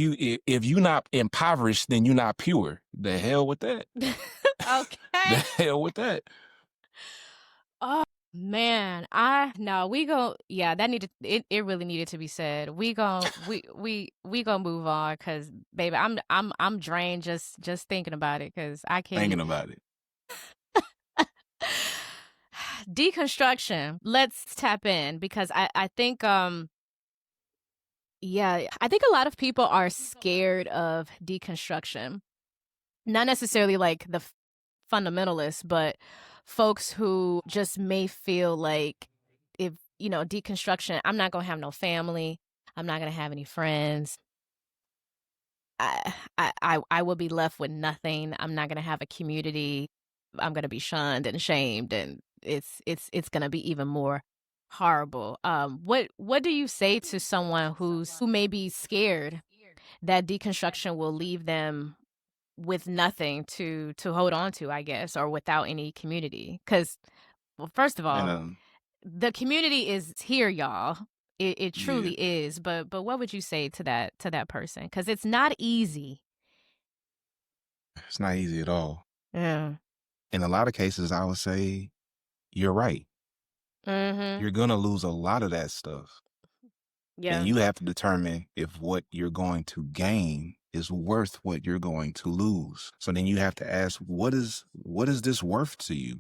you not impoverished, then you're not pure. The hell with that. Okay. The hell with that. Oh man, that needed it really needed to be said. We gonna move on, because baby, I'm drained just thinking about it, because I can't thinking about it. Deconstruction. Let's tap in, because I think I think a lot of people are scared of deconstruction. Not necessarily like the fundamentalists, but folks who just may feel like, if, deconstruction, I'm not going to have no family. I'm not going to have any friends. I will be left with nothing. I'm not going to have a community. I'm going to be shunned and shamed, and it's going to be even more horrible. What do you say to someone who may be scared that deconstruction will leave them with nothing to hold on to, I guess, or without any community. Because, well, first of all, the community is here, y'all. It truly is. But what would you say to that person? Because it's not easy. It's not easy at all. Yeah. In a lot of cases, I would say you're right. Mm-hmm. You're going to lose a lot of that stuff. Yeah. And you have to determine if what you're going to gain is worth what you're going to lose. So then you have to ask, what is this worth to you?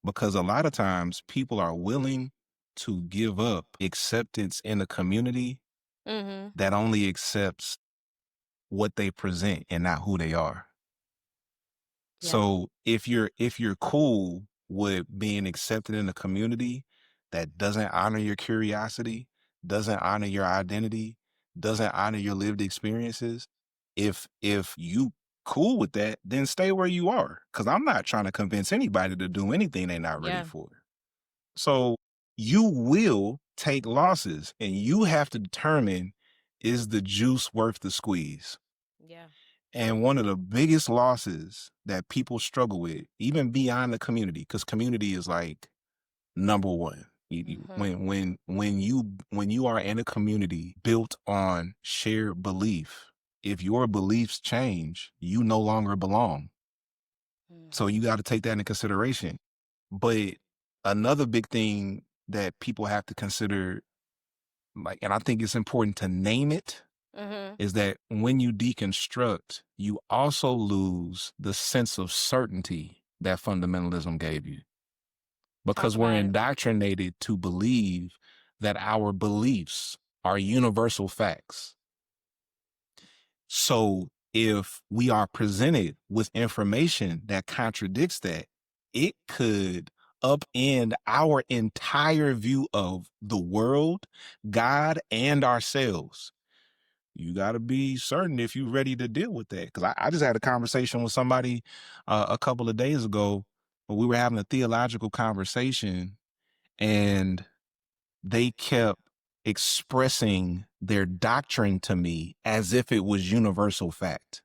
Because a lot of times people are willing to give up acceptance in a community that only accepts what they present and not who they are. Yeah. So if you're cool with being accepted in a community that doesn't honor your curiosity, doesn't honor your identity, doesn't honor your lived experiences, if you cool with that, then stay where you are. Because I'm not trying to convince anybody to do anything they're not ready for. So you will take losses, and you have to determine, is the juice worth the squeeze? Yeah. And one of the biggest losses that people struggle with, even beyond the community, because community is like number one. When you are in a community built on shared belief, if your beliefs change, you no longer belong. So you got to take that into consideration. But another big thing that people have to consider, like, and I think it's important to name it, is that when you deconstruct, you also lose the sense of certainty that fundamentalism gave you. Because we're indoctrinated to believe that our beliefs are universal facts. So if we are presented with information that contradicts that, it could upend our entire view of the world, God, and ourselves. You got to be certain if you're ready to deal with that. Because I just had a conversation with somebody a couple of days ago. We were having a theological conversation, and they kept expressing their doctrine to me as if it was universal fact.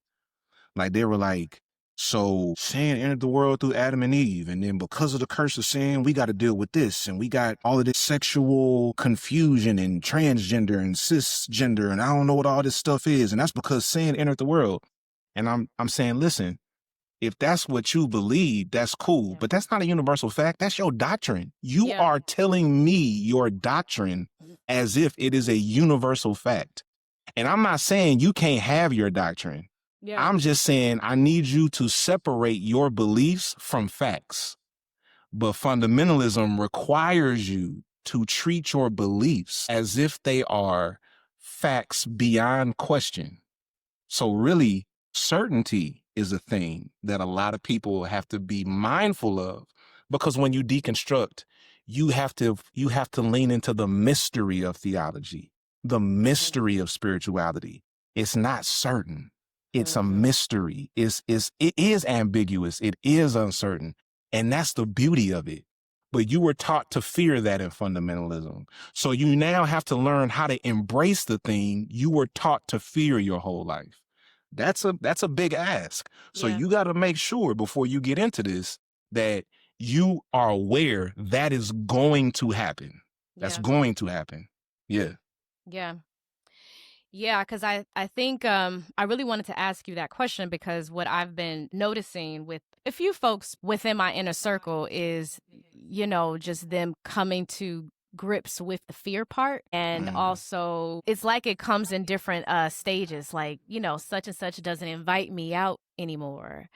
Like they were like, so sin entered the world through Adam and Eve. And then because of the curse of sin, we got to deal with this. And we got all of this sexual confusion and transgender and cisgender. And I don't know what all this stuff is. And that's because sin entered the world. And I'm saying, listen, if that's what you believe, that's cool. But that's not a universal fact. That's your doctrine. You are telling me your doctrine as if it is a universal fact. And I'm not saying you can't have your doctrine. I'm just saying I need you to separate your beliefs from facts. But fundamentalism requires you to treat your beliefs as if they are facts beyond question. So really, certainty is a thing that a lot of people have to be mindful of, because when you deconstruct, you have to lean into the mystery of theology, the mystery of spirituality. It's not certain. It's a mystery. It is ambiguous. It is uncertain. And that's the beauty of it. But you were taught to fear that in fundamentalism. So you now have to learn how to embrace the thing you were taught to fear your whole life. That's a big ask. So you got to make sure before you get into this that you are aware that is going to happen. That's going to happen. Yeah. Yeah. Yeah, because I think I really wanted to ask you that question, because what I've been noticing with a few folks within my inner circle is, just them coming to grips with the fear part. And also it's like it comes in different stages, like, such and such doesn't invite me out anymore.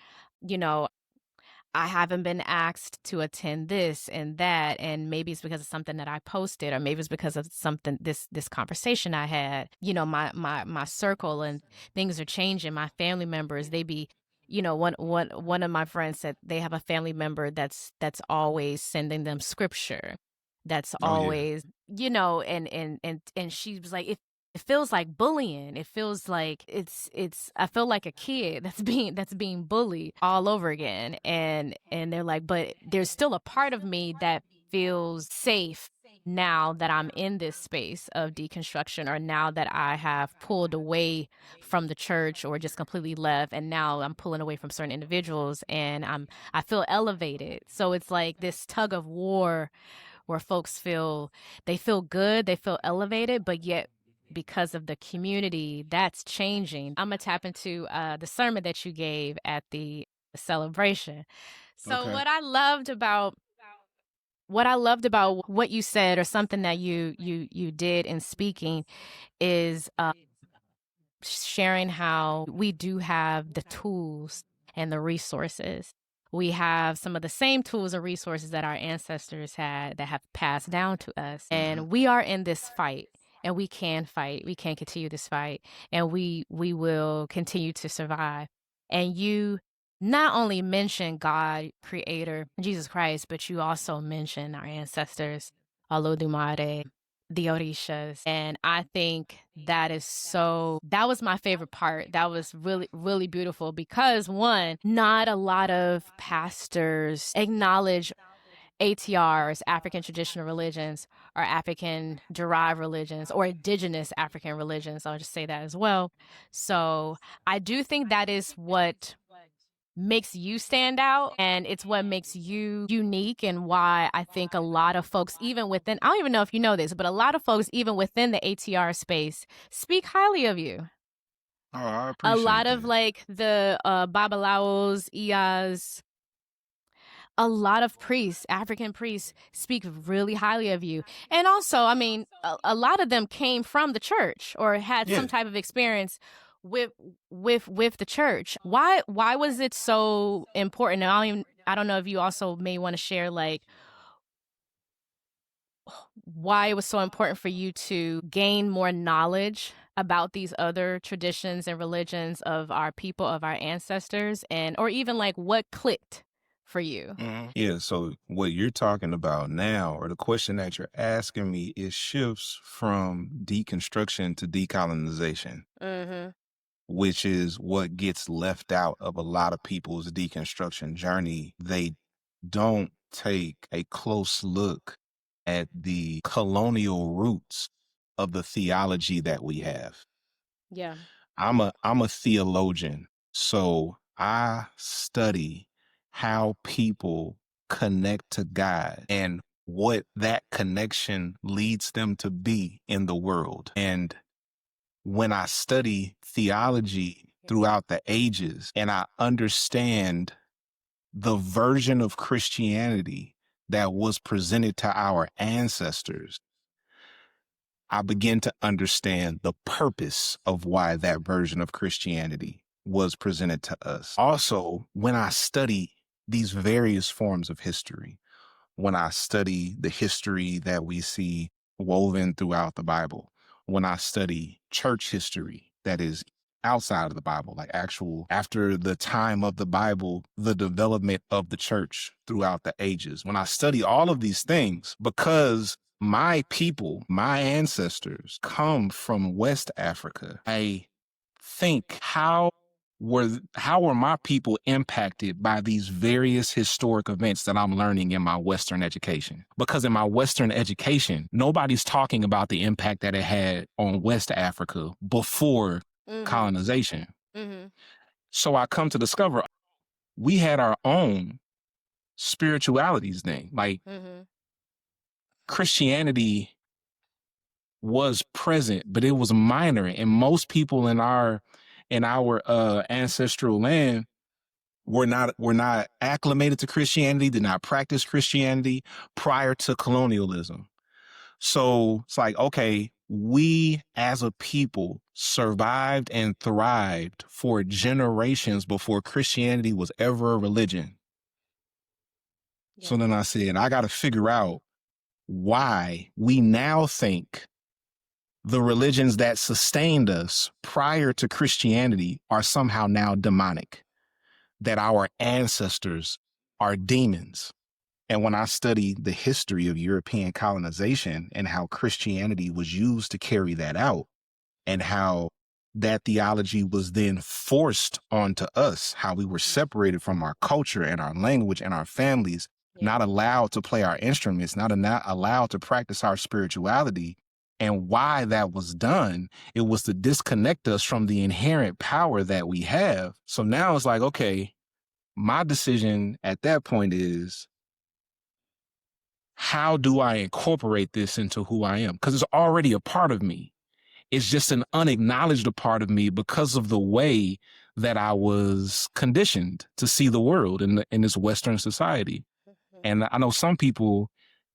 I haven't been asked to attend this and that, and maybe it's because of something that I posted, or maybe it's because of something this conversation I had. My circle and things are changing. My family members, they be, one of my friends said they have a family member that's always sending them scripture. That's always, and she was like, it feels like bullying. It feels like I feel like a kid that's being bullied all over again. And they're like, but there's still a part of me that feels safe now that I'm in this space of deconstruction, or now that I have pulled away from the church or just completely left, and now I'm pulling away from certain individuals, and I feel elevated. So it's like this tug of war where folks feel good, they feel elevated, but yet because of the community, that's changing. I'm gonna tap into the sermon that you gave at the celebration. So Okay. what I loved about what you said, or something that you did in speaking, is sharing how we do have the tools and the resources. We have some of the same tools and resources that our ancestors had, that have passed down to us. And we are in this fight, and we can fight. We can continue this fight, and we will continue to survive. And you not only mention God, Creator, Jesus Christ, but you also mention our ancestors, Olodumare, the Orishas. And I think that was my favorite part. That was really, really beautiful, because one, not a lot of pastors acknowledge ATRs, African traditional religions, or African derived religions, or indigenous African religions. I'll just say that as well. So I do think that is what makes you stand out, and it's what makes you unique, and why I think a lot of folks, even within, I don't even know if you know this, but a lot of folks even within the ATR space speak highly of you. Oh, I appreciate a lot that. of like the Babalaos, Iyas, a lot of priests, African priests, speak really highly of you. And also, I mean, a lot of them came from the church, or had some type of experience with the church. Why was it so important? And I don't know if you also may want to share, like, why it was so important for you to gain more knowledge about these other traditions and religions of our people, of our ancestors, and or even like what clicked for you. Yeah, so what you're talking about now, or the question that you're asking me, is shifts from deconstruction to decolonization, which is what gets left out of a lot of people's deconstruction journey. They don't take a close look at the colonial roots of the theology that we have. Yeah. I'm a theologian, so I study how people connect to God and what that connection leads them to be in the world. And when I study theology throughout the ages, and I understand the version of Christianity that was presented to our ancestors, I begin to understand the purpose of why that version of Christianity was presented to us. Also, when I study these various forms of history, when I study the history that we see woven throughout the Bible, when I study church history that is outside of the Bible, like actual, after the time of the Bible, the development of the church throughout the ages, when I study all of these things, because my people, my ancestors come from West Africa, I think, how were my people impacted by these various historic events that I'm learning in my Western education? Because in my Western education, nobody's talking about the impact that it had on West Africa before colonization. So I come to discover we had our own spiritualities then. Like, Christianity was present, but it was minor. And most people in our ancestral land were not acclimated to Christianity, did not practice Christianity prior to colonialism. So it's like, okay, we as a people survived and thrived for generations before Christianity was ever a religion. Yeah. So then I said, I got to figure out why we now think the religions that sustained us prior to Christianity are somehow now demonic, that our ancestors are demons. And when I study the history of European colonization and how Christianity was used to carry that out, and how that theology was then forced onto us, how we were separated from our culture and our language and our families not allowed to play our instruments, not allowed to practice our spirituality. And why that was done, it was to disconnect us from the inherent power that we have. So now it's like, okay, my decision at that point is, how do I incorporate this into who I am? Because it's already a part of me. It's just an unacknowledged part of me because of the way that I was conditioned to see the world in this Western society. And I know some people,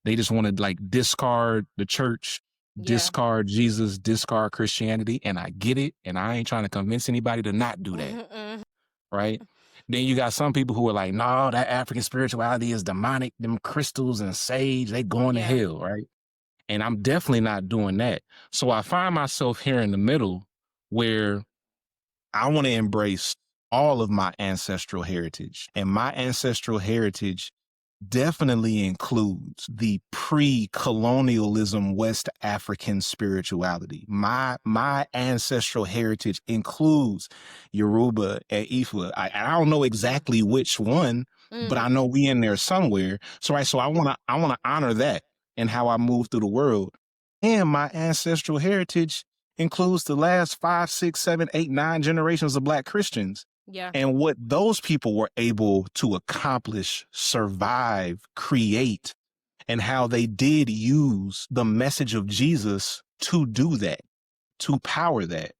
they just want to like discard the church, discard Jesus, discard Christianity. And I get it. And I ain't trying to convince anybody to not do that. Right? Then you got some people who are like, no, that African spirituality is demonic. Them crystals and sage, they going to hell, right? And I'm definitely not doing that. So I find myself here in the middle where I want to embrace all of my ancestral heritage. And my ancestral heritage definitely includes the pre-colonialism West African spirituality. My ancestral heritage includes Yoruba and Ifa. I don't know exactly which one, but I know we in there somewhere. So I want to honor that and how I move through the world. And my ancestral heritage includes the last 5, 6, 7, 8, 9 generations of Black Christians. Yeah. And what those people were able to accomplish, survive, create, and how they did use the message of Jesus to do that, to power that.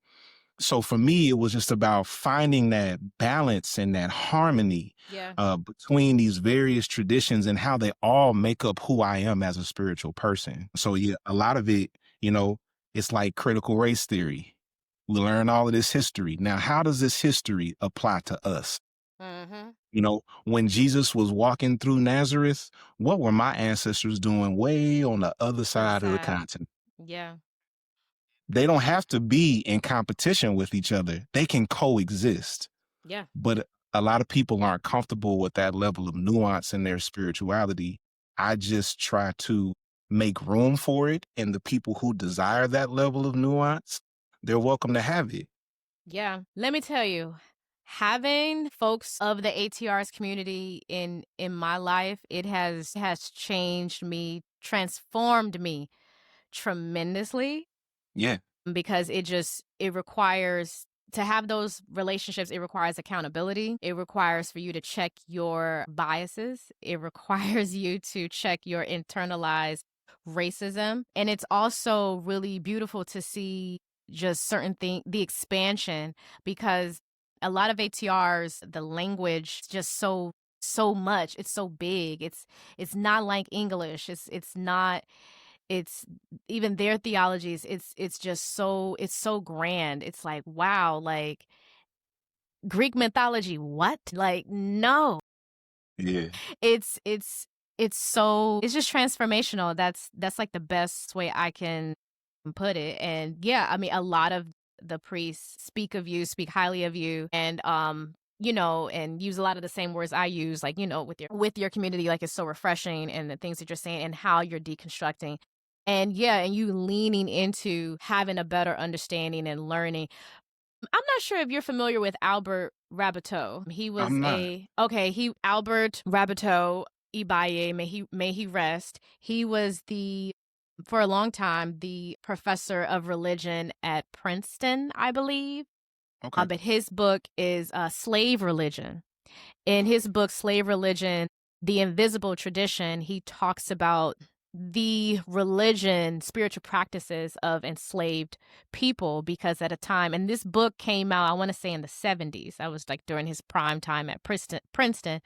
So for me, it was just about finding that balance and that harmony between these various traditions and how they all make up who I am as a spiritual person. So yeah, a lot of it, it's like critical race theory. We learn all of this history. Now, how does this history apply to us? When Jesus was walking through Nazareth, what were my ancestors doing way on the other side of the continent? Yeah. They don't have to be in competition with each other. They can coexist. Yeah. But a lot of people aren't comfortable with that level of nuance in their spirituality. I just try to make room for it. And the people who desire that level of nuance, they're welcome to have it. Yeah. Let me tell you, having folks of the ATR's community in my life, it has changed me, transformed me tremendously. Yeah. Because it requires to have those relationships. It requires accountability. It requires for you to check your biases. It requires you to check your internalized racism. And it's also really beautiful to see just certain things, the expansion, because a lot of ATRs, the language just so much. It's so big. It's not like English. It's not. It's even their theologies. It's just so grand. It's like, wow, like Greek mythology. What? Like, no. Yeah. It's just transformational. That's like the best way I can put it. And yeah, I mean, a lot of the priests speak highly of you, and and use a lot of the same words I use, like, with your community, like it's so refreshing, and the things that you're saying and how you're deconstructing. And yeah, and you leaning into having a better understanding and learning. I'm not sure if you're familiar with Albert Rabateau. He was Albert Rabateau Ibaye, may he rest. He was for a long time, the professor of religion at Princeton, I believe. Okay. But his book is Slave Religion. In his book, Slave Religion, The Invisible Tradition, he talks about the religion, spiritual practices of enslaved people, because at a time, and this book came out, I want to say in the 70s. I was like during his prime time at Princeton.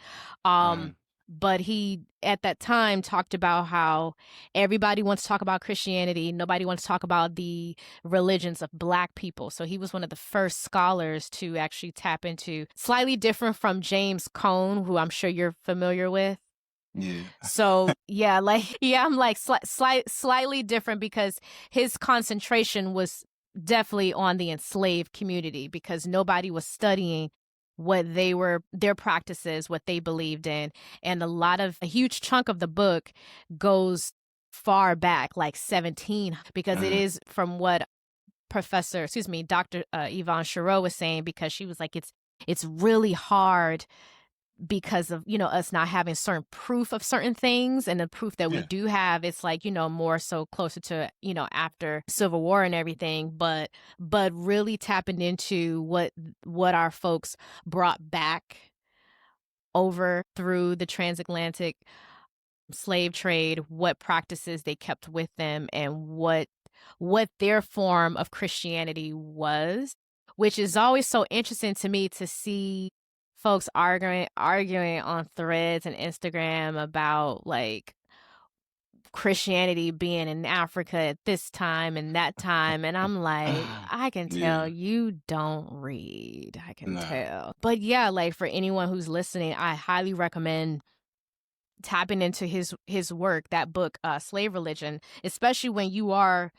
But he, at that time, talked about how everybody wants to talk about Christianity. Nobody wants to talk about the religions of Black people. So he was one of the first scholars to actually tap into, slightly different from James Cone, who I'm sure you're familiar with. Yeah. So yeah, I'm like slightly different, because his concentration was definitely on the enslaved community, because nobody was studying what their practices, what they believed in. And a huge chunk of the book goes far back, like 17, because it is from what Dr. Yvonne Shiro was saying, because she was like, it's really hard. because of, us not having certain proof of certain things, and the proof that we do have, it's like, more so closer to, after Civil War and everything, but really tapping into what our folks brought back over through the transatlantic slave trade, what practices they kept with them, and what their form of Christianity was, which is always so interesting to me to see folks arguing on threads and Instagram about like Christianity being in Africa at this time and that time. And I'm like, I can tell you don't read. I can tell. But yeah, like for anyone who's listening, I highly recommend tapping into his work, that book, Slave Religion, especially when you are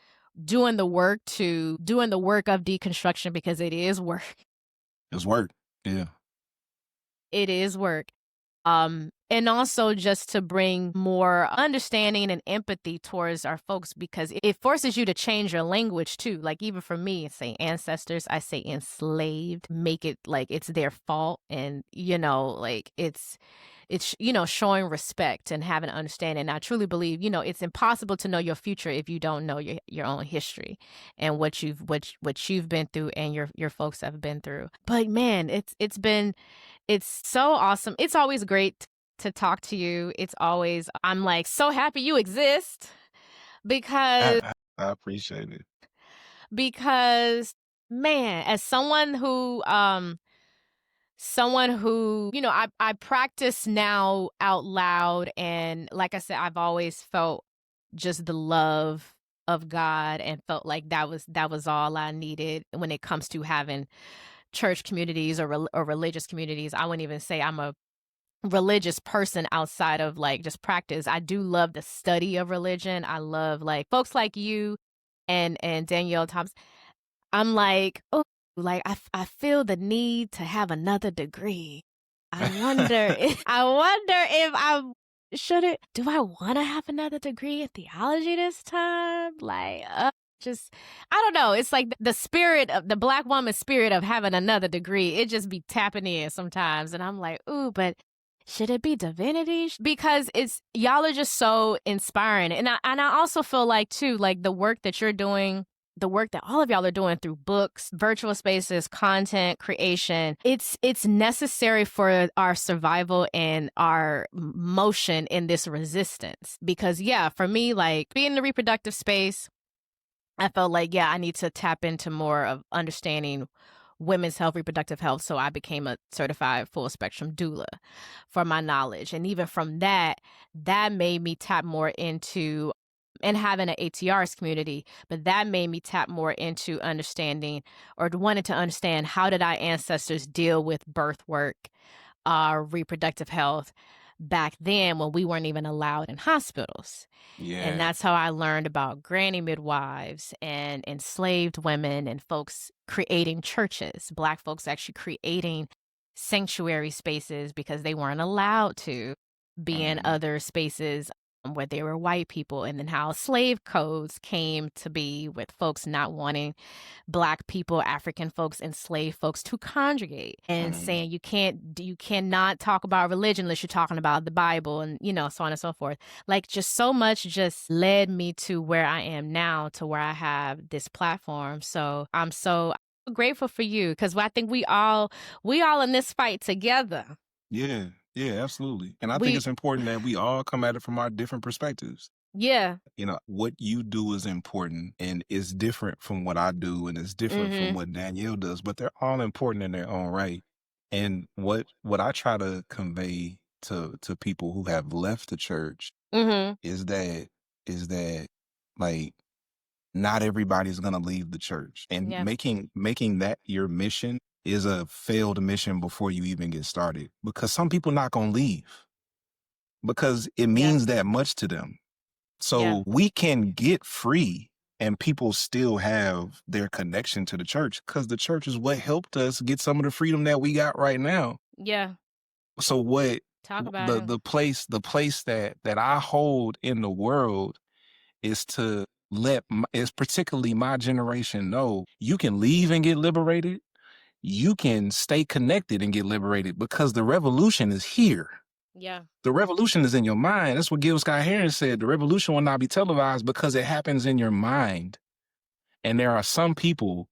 doing the work of deconstruction, because it is work. It's work. Yeah. It is work. And also just to bring more understanding and empathy towards our folks, because it forces you to change your language too. Like even for me, say ancestors, I say enslaved, make it like it's their fault. And, like it's showing respect and having an understanding. And I truly believe, it's impossible to know your future if you don't know your own history and what you've been through and your folks have been through. But man, it's so awesome. It's always great to talk to you. I'm like so happy you exist, because I appreciate it. Because man, as someone who I practice now out loud, and like I said, I've always felt just the love of God and felt like that was all I needed when it comes to having church communities or religious communities. I wouldn't even say I'm a religious person outside of like just practice. I do love the study of religion. I love like folks like you and Danielle Thompson. I'm like, oh, like I feel the need to have another degree. I wonder if I should it. Do I want to have another degree in theology this time? Like, just I don't know. It's like the spirit of the Black woman spirit of having another degree. It just be tapping in sometimes, and I'm like, ooh, but should it be divinity? Because y'all are just so inspiring, and I also feel like too, like the work that you're doing, the work that all of y'all are doing through books, virtual spaces, content creation, it's necessary for our survival and our motion in this resistance. Because yeah, for me, like being in the reproductive space, I felt like, yeah, I need to tap into more of understanding women's health, reproductive health. So I became a certified full spectrum doula for my knowledge. And even from that made me tap more into and having an ATRs community, but that made me tap more into understanding or wanted to understand, how did our ancestors deal with birth work, reproductive health back then when we weren't even allowed in hospitals. Yeah. And that's how I learned about granny midwives and enslaved women and folks creating churches, Black folks actually creating sanctuary spaces because they weren't allowed to be in other spaces where there were white people, and then how slave codes came to be with folks not wanting Black people, African folks, enslaved folks to congregate, and saying you cannot talk about religion unless you're talking about the Bible, and so on and so forth. Like just so much just led me to where I am now, to where I have this platform. So I'm so grateful for you, because I think we all in this fight together. Yeah. Yeah, absolutely. And I think it's important that we all come at it from our different perspectives. Yeah. What you do is important, and it's different from what I do, and it's different from what Danielle does, but they're all important in their own right. And what I try to convey to people who have left the church is that like not everybody's gonna leave the church, and making that your mission is a failed mission before you even get started, because some people not gonna leave because it means that much to them. So we can get free and people still have their connection to the church, because the church is what helped us get some of the freedom that we got right now. Yeah. So the place that I hold in the world is to is particularly my generation know you can leave and get liberated. you can stay connected and get liberated because the revolution is here. Yeah. The revolution is in your mind. That's what Gil Scott-Heron said. The revolution will not be televised because it happens in your mind. And there are some people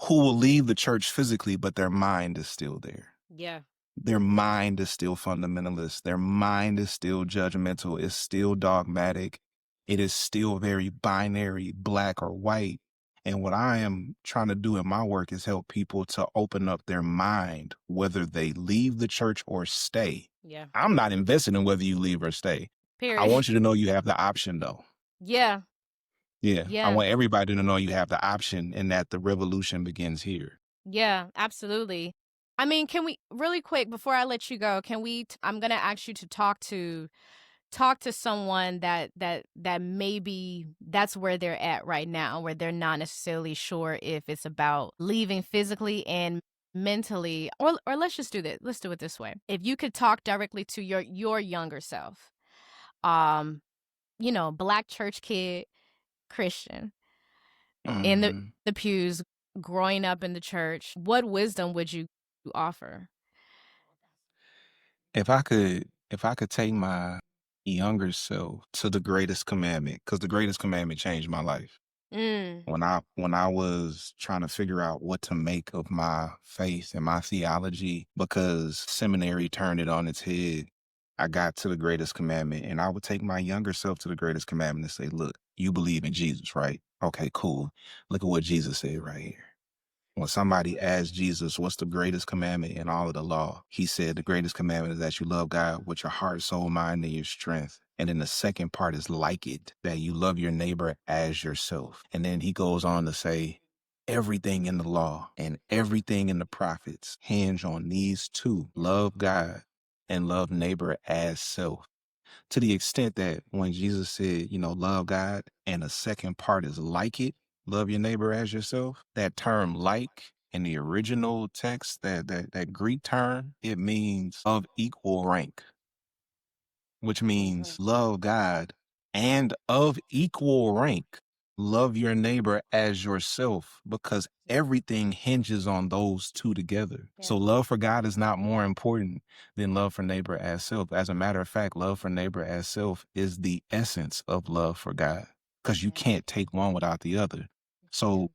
who will leave the church physically, but their mind is still there. Yeah. Their mind is still fundamentalist. Their mind is still judgmental. It's still dogmatic. It is still very binary, black or white. And what I am trying to do in my work is help people to open up their mind, whether they leave the church or stay. Yeah. I'm not invested in whether you leave or stay. Period. I want you to know you have the option, though. Yeah. Yeah. Yeah. I want everybody to know you have the option and that the revolution begins here. Yeah, absolutely. I mean, can we really quick before I let you go, I'm going to ask you to talk to someone that maybe that's where they're at right now, where they're not necessarily sure if it's about leaving physically and mentally, or let's just do this. Let's do it this way. If you could talk directly to your younger self, Black church kid, Christian, in the pews, growing up in the church, what wisdom would you offer? If I could take my younger self to the greatest commandment, because the greatest commandment changed my life. When I was trying to figure out what to make of my faith and my theology, because seminary turned it on its head, I got to the greatest commandment, and I would take my younger self to the greatest commandment and say, look, you believe in Jesus, right? Okay, cool. Look at what Jesus said right here. When somebody asked Jesus, what's the greatest commandment in all of the law? He said, the greatest commandment is that you love God with your heart, soul, mind, and your strength. And then the second part is like it, that you love your neighbor as yourself. And then he goes on to say, everything in the law and everything in the prophets hinge on these two: love God and love neighbor as self. To the extent that when Jesus said, love God, and the second part is like it, love your neighbor as yourself, that term like in the original text, that Greek term, it means of equal rank, which means love God and of equal rank, love your neighbor as yourself, because everything hinges on those two together. Yeah. So love for God is not more important than love for neighbor as self. As a matter of fact, love for neighbor as self is the essence of love for God, because you can't take one without the other. So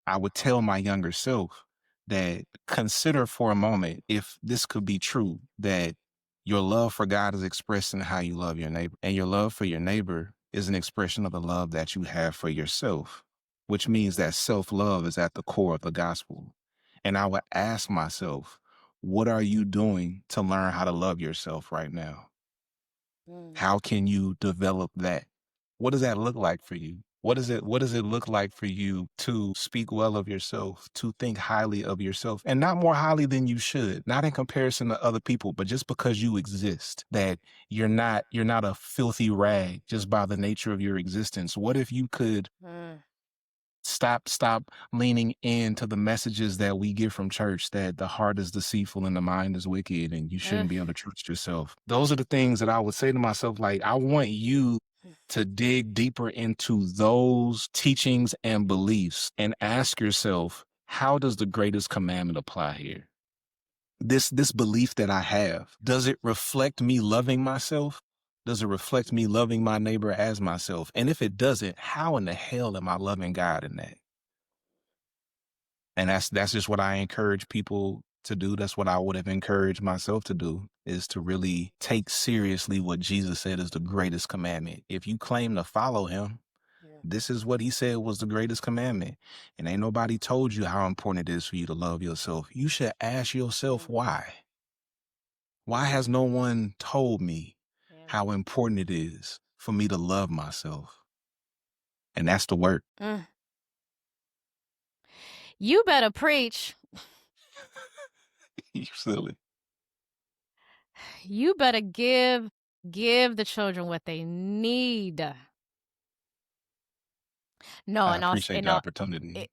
I would tell my younger self that consider for a moment if this could be true, that your love for God is expressed in how you love your neighbor, and your love for your neighbor is an expression of the love that you have for yourself, which means that self-love is at the core of the gospel. And I would ask myself, what are you doing to learn how to love yourself right now? How can you develop that? What does that look like for you? What does it look like for you to speak well of yourself, to think highly of yourself, and not more highly than you should, not in comparison to other people, but just because you exist, that you're not a filthy rag just by the nature of your existence? What if you could stop leaning into the messages that we get from church, that the heart is deceitful and the mind is wicked and you shouldn't be able to trust yourself? Those are the things that I would say to myself, like, I want you to dig deeper into those teachings and beliefs and ask yourself, how does the greatest commandment apply here? This belief that I have, does it reflect me loving myself? Does it reflect me loving my neighbor as myself? And if it doesn't, how in the hell am I loving God in that? And that's just what I encourage people to do. That's what I would have encouraged myself to do, is to really take seriously what Jesus said is the greatest commandment. If you claim to follow him, this is what he said was the greatest commandment. And ain't nobody told you how important it is for you to love yourself. You should ask yourself why. Why has no one told me how important it is for me to love myself? And that's the work. You better preach. You silly. You better give the children what they need. No, I appreciate the opportunity.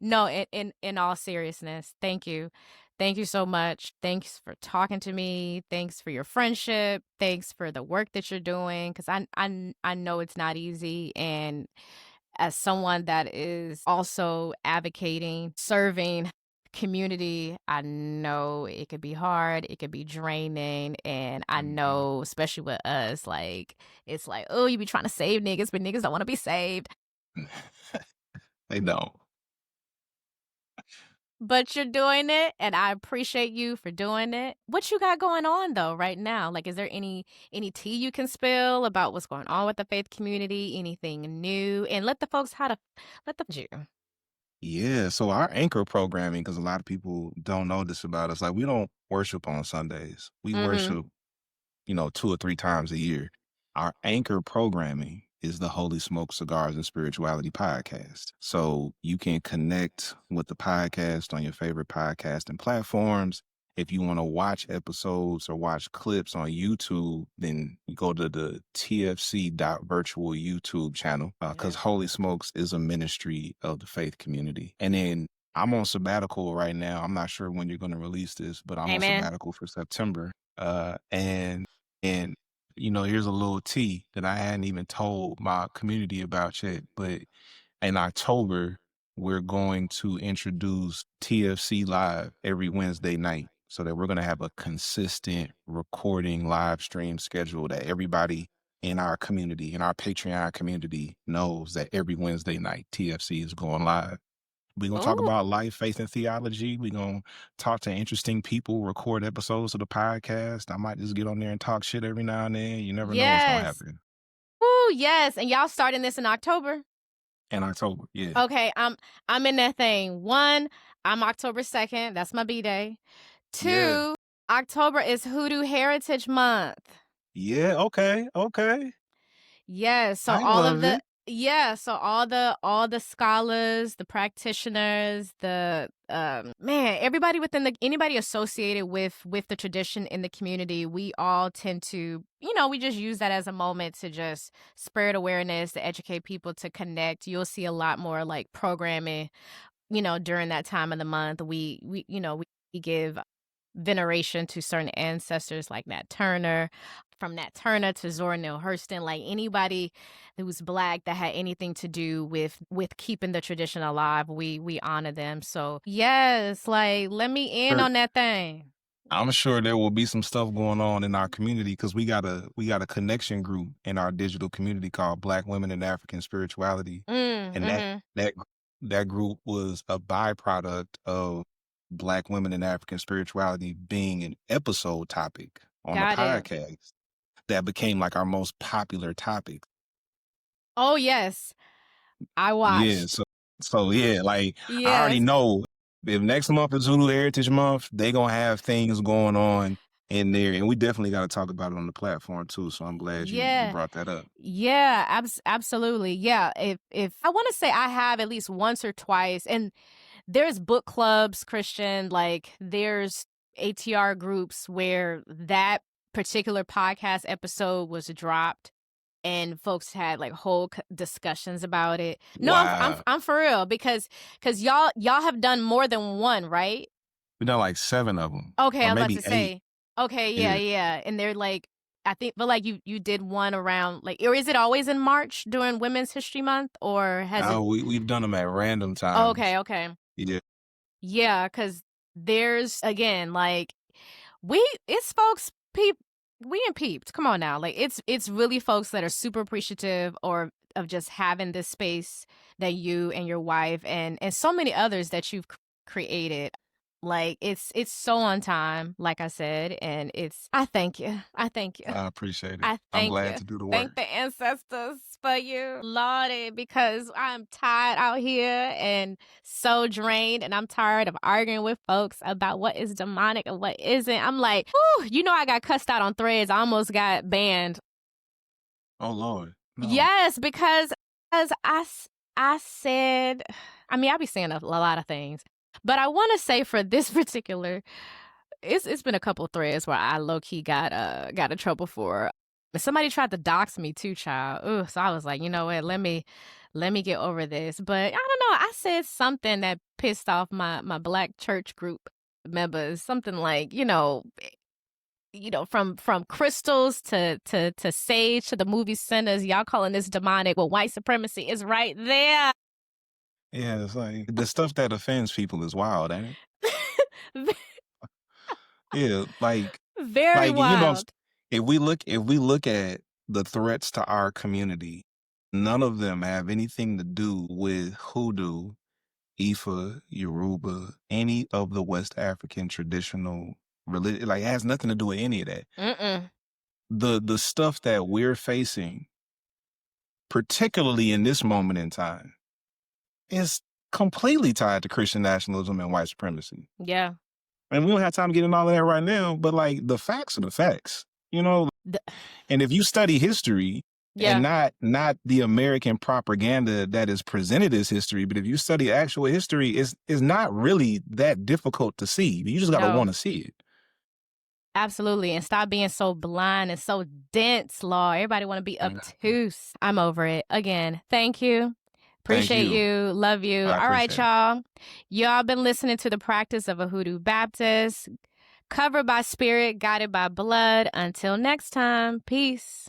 No, in all seriousness, thank you. Thank you so much. Thanks for talking to me. Thanks for your friendship. Thanks for the work that you're doing, because I know it's not easy, and as someone that is also advocating, serving community, I know it could be hard, it could be draining, and I know, especially with us, like, it's like, oh, you be trying to save niggas, but niggas don't want to be saved. They don't. But you're doing it, and I appreciate you for doing it. What you got going on though right now? Like, is there any tea you can spill about what's going on with the faith community? Anything new? And let the folks let them you. Yeah, so our anchor programming, because a lot of people don't know this about us, like we don't worship on Sundays. We worship, 2 or 3 times a year. Our anchor programming is the Holy Smoke Cigars and Spirituality podcast. So you can connect with the podcast on your favorite podcasting platforms. If you want to watch episodes or watch clips on YouTube, then you go to the tfc.virtual YouTube channel, because Holy Smokes is a ministry of the faith community. And then I'm on sabbatical right now. I'm not sure when you're going to release this, but I'm on sabbatical for September. And here's a little tea that I hadn't even told my community about yet, but in October, we're going to introduce TFC Live every Wednesday night so that we're going to have a consistent recording live stream schedule that everybody in our community, in our Patreon community, knows that every Wednesday night TFC is going live. We're going to talk about life, faith, and theology. We're going to talk to interesting people, record episodes of the podcast. I might just get on there and talk shit every now and then. You never know what's going to happen. Ooh, yes. And y'all starting this in October? In October, yeah. Okay, I'm in that thing. 1, I'm October 2nd. That's my B-Day. 2, October is Hoodoo Heritage Month. Yeah, okay. Yeah, so all the scholars, the practitioners, the everybody anybody associated with the tradition in the community, we all tend to, we just use that as a moment to just spread awareness, to educate people, to connect. You'll see a lot more like programming, during that time of the month. We give veneration to certain ancestors like Nat Turner. From Nat Turner to Zora Neale Hurston, like anybody who's Black that had anything to do with keeping the tradition alive, we honor them. So yes, like let me in on that thing. I'm sure there will be some stuff going on in our community because we got a connection group in our digital community called Black Women in African Spirituality, and that group was a byproduct of Black Women in African Spirituality being an episode topic on the podcast. That became like our most popular topic. Oh yes, I watched. Yeah, so yeah, like I already know if next month is Zulu Heritage Month, they gonna have things going on in there, and we definitely got to talk about it on the platform too. So I'm glad you brought that up. Yeah, absolutely. Yeah, if I want to say I have at least once or twice, and there's book clubs, Kristian, like there's ATR groups where that particular podcast episode was dropped and folks had like whole discussions about it. No, wow. I'm for real because y'all have done more than one, right? We've done like 7 of them. Okay, I was about to say. Okay, yeah. And they're like, I think, but like you did one around like, or is it always in March during Women's History Month, or has it? No, we've done them at random times. Okay. Yeah. Yeah, because there's, again, like, it's folks, we ain't peeped. Come on now. Like, it's really folks that are super appreciative of just having this space that you and your wife and so many others that you've created. Like, it's so on time, like I said, and I thank you. I appreciate it. I'm glad to do the work. Thank the ancestors for you, Lordy, because I'm tired out here and so drained, and I'm tired of arguing with folks about what is demonic and what isn't. I'm like, whew, I got cussed out on Threads. I almost got banned. Oh, Lord. No. Yes, because I said, I mean, I be saying a lot of things. But I want to say for this particular, it's been a couple threads where I low-key got in trouble for. Somebody tried to dox me too, child. Ooh, so I was like, you know what? Let me get over this. But I don't know. I said something that pissed off my Black church group members. Something like, from crystals to sage to the movie centers, y'all calling this demonic. Well, white supremacy is right there. Yeah, it's like the stuff that offends people is wild, ain't it? Yeah, very wild. If we look at the threats to our community, none of them have anything to do with hoodoo, Ifa, Yoruba, any of the West African traditional religion. Like, it has nothing to do with any of that. The stuff that we're facing, particularly in this moment in time, is completely tied to Christian nationalism and white supremacy. Yeah. And we don't have time to get into all of that right now, but like, the facts are the facts, and if you study history, and not the American propaganda that is presented as history, but if you study actual history, is not really that difficult to see. You just got to want to see it. Absolutely. And stop being so blind and so dense, Law. Everybody want to be obtuse. I'm over it. Again, thank you. Appreciate you. Love you. All right, y'all. Y'all been listening to The Practice of a Hoodoo Baptist. Covered by spirit, guided by blood. Until next time, peace.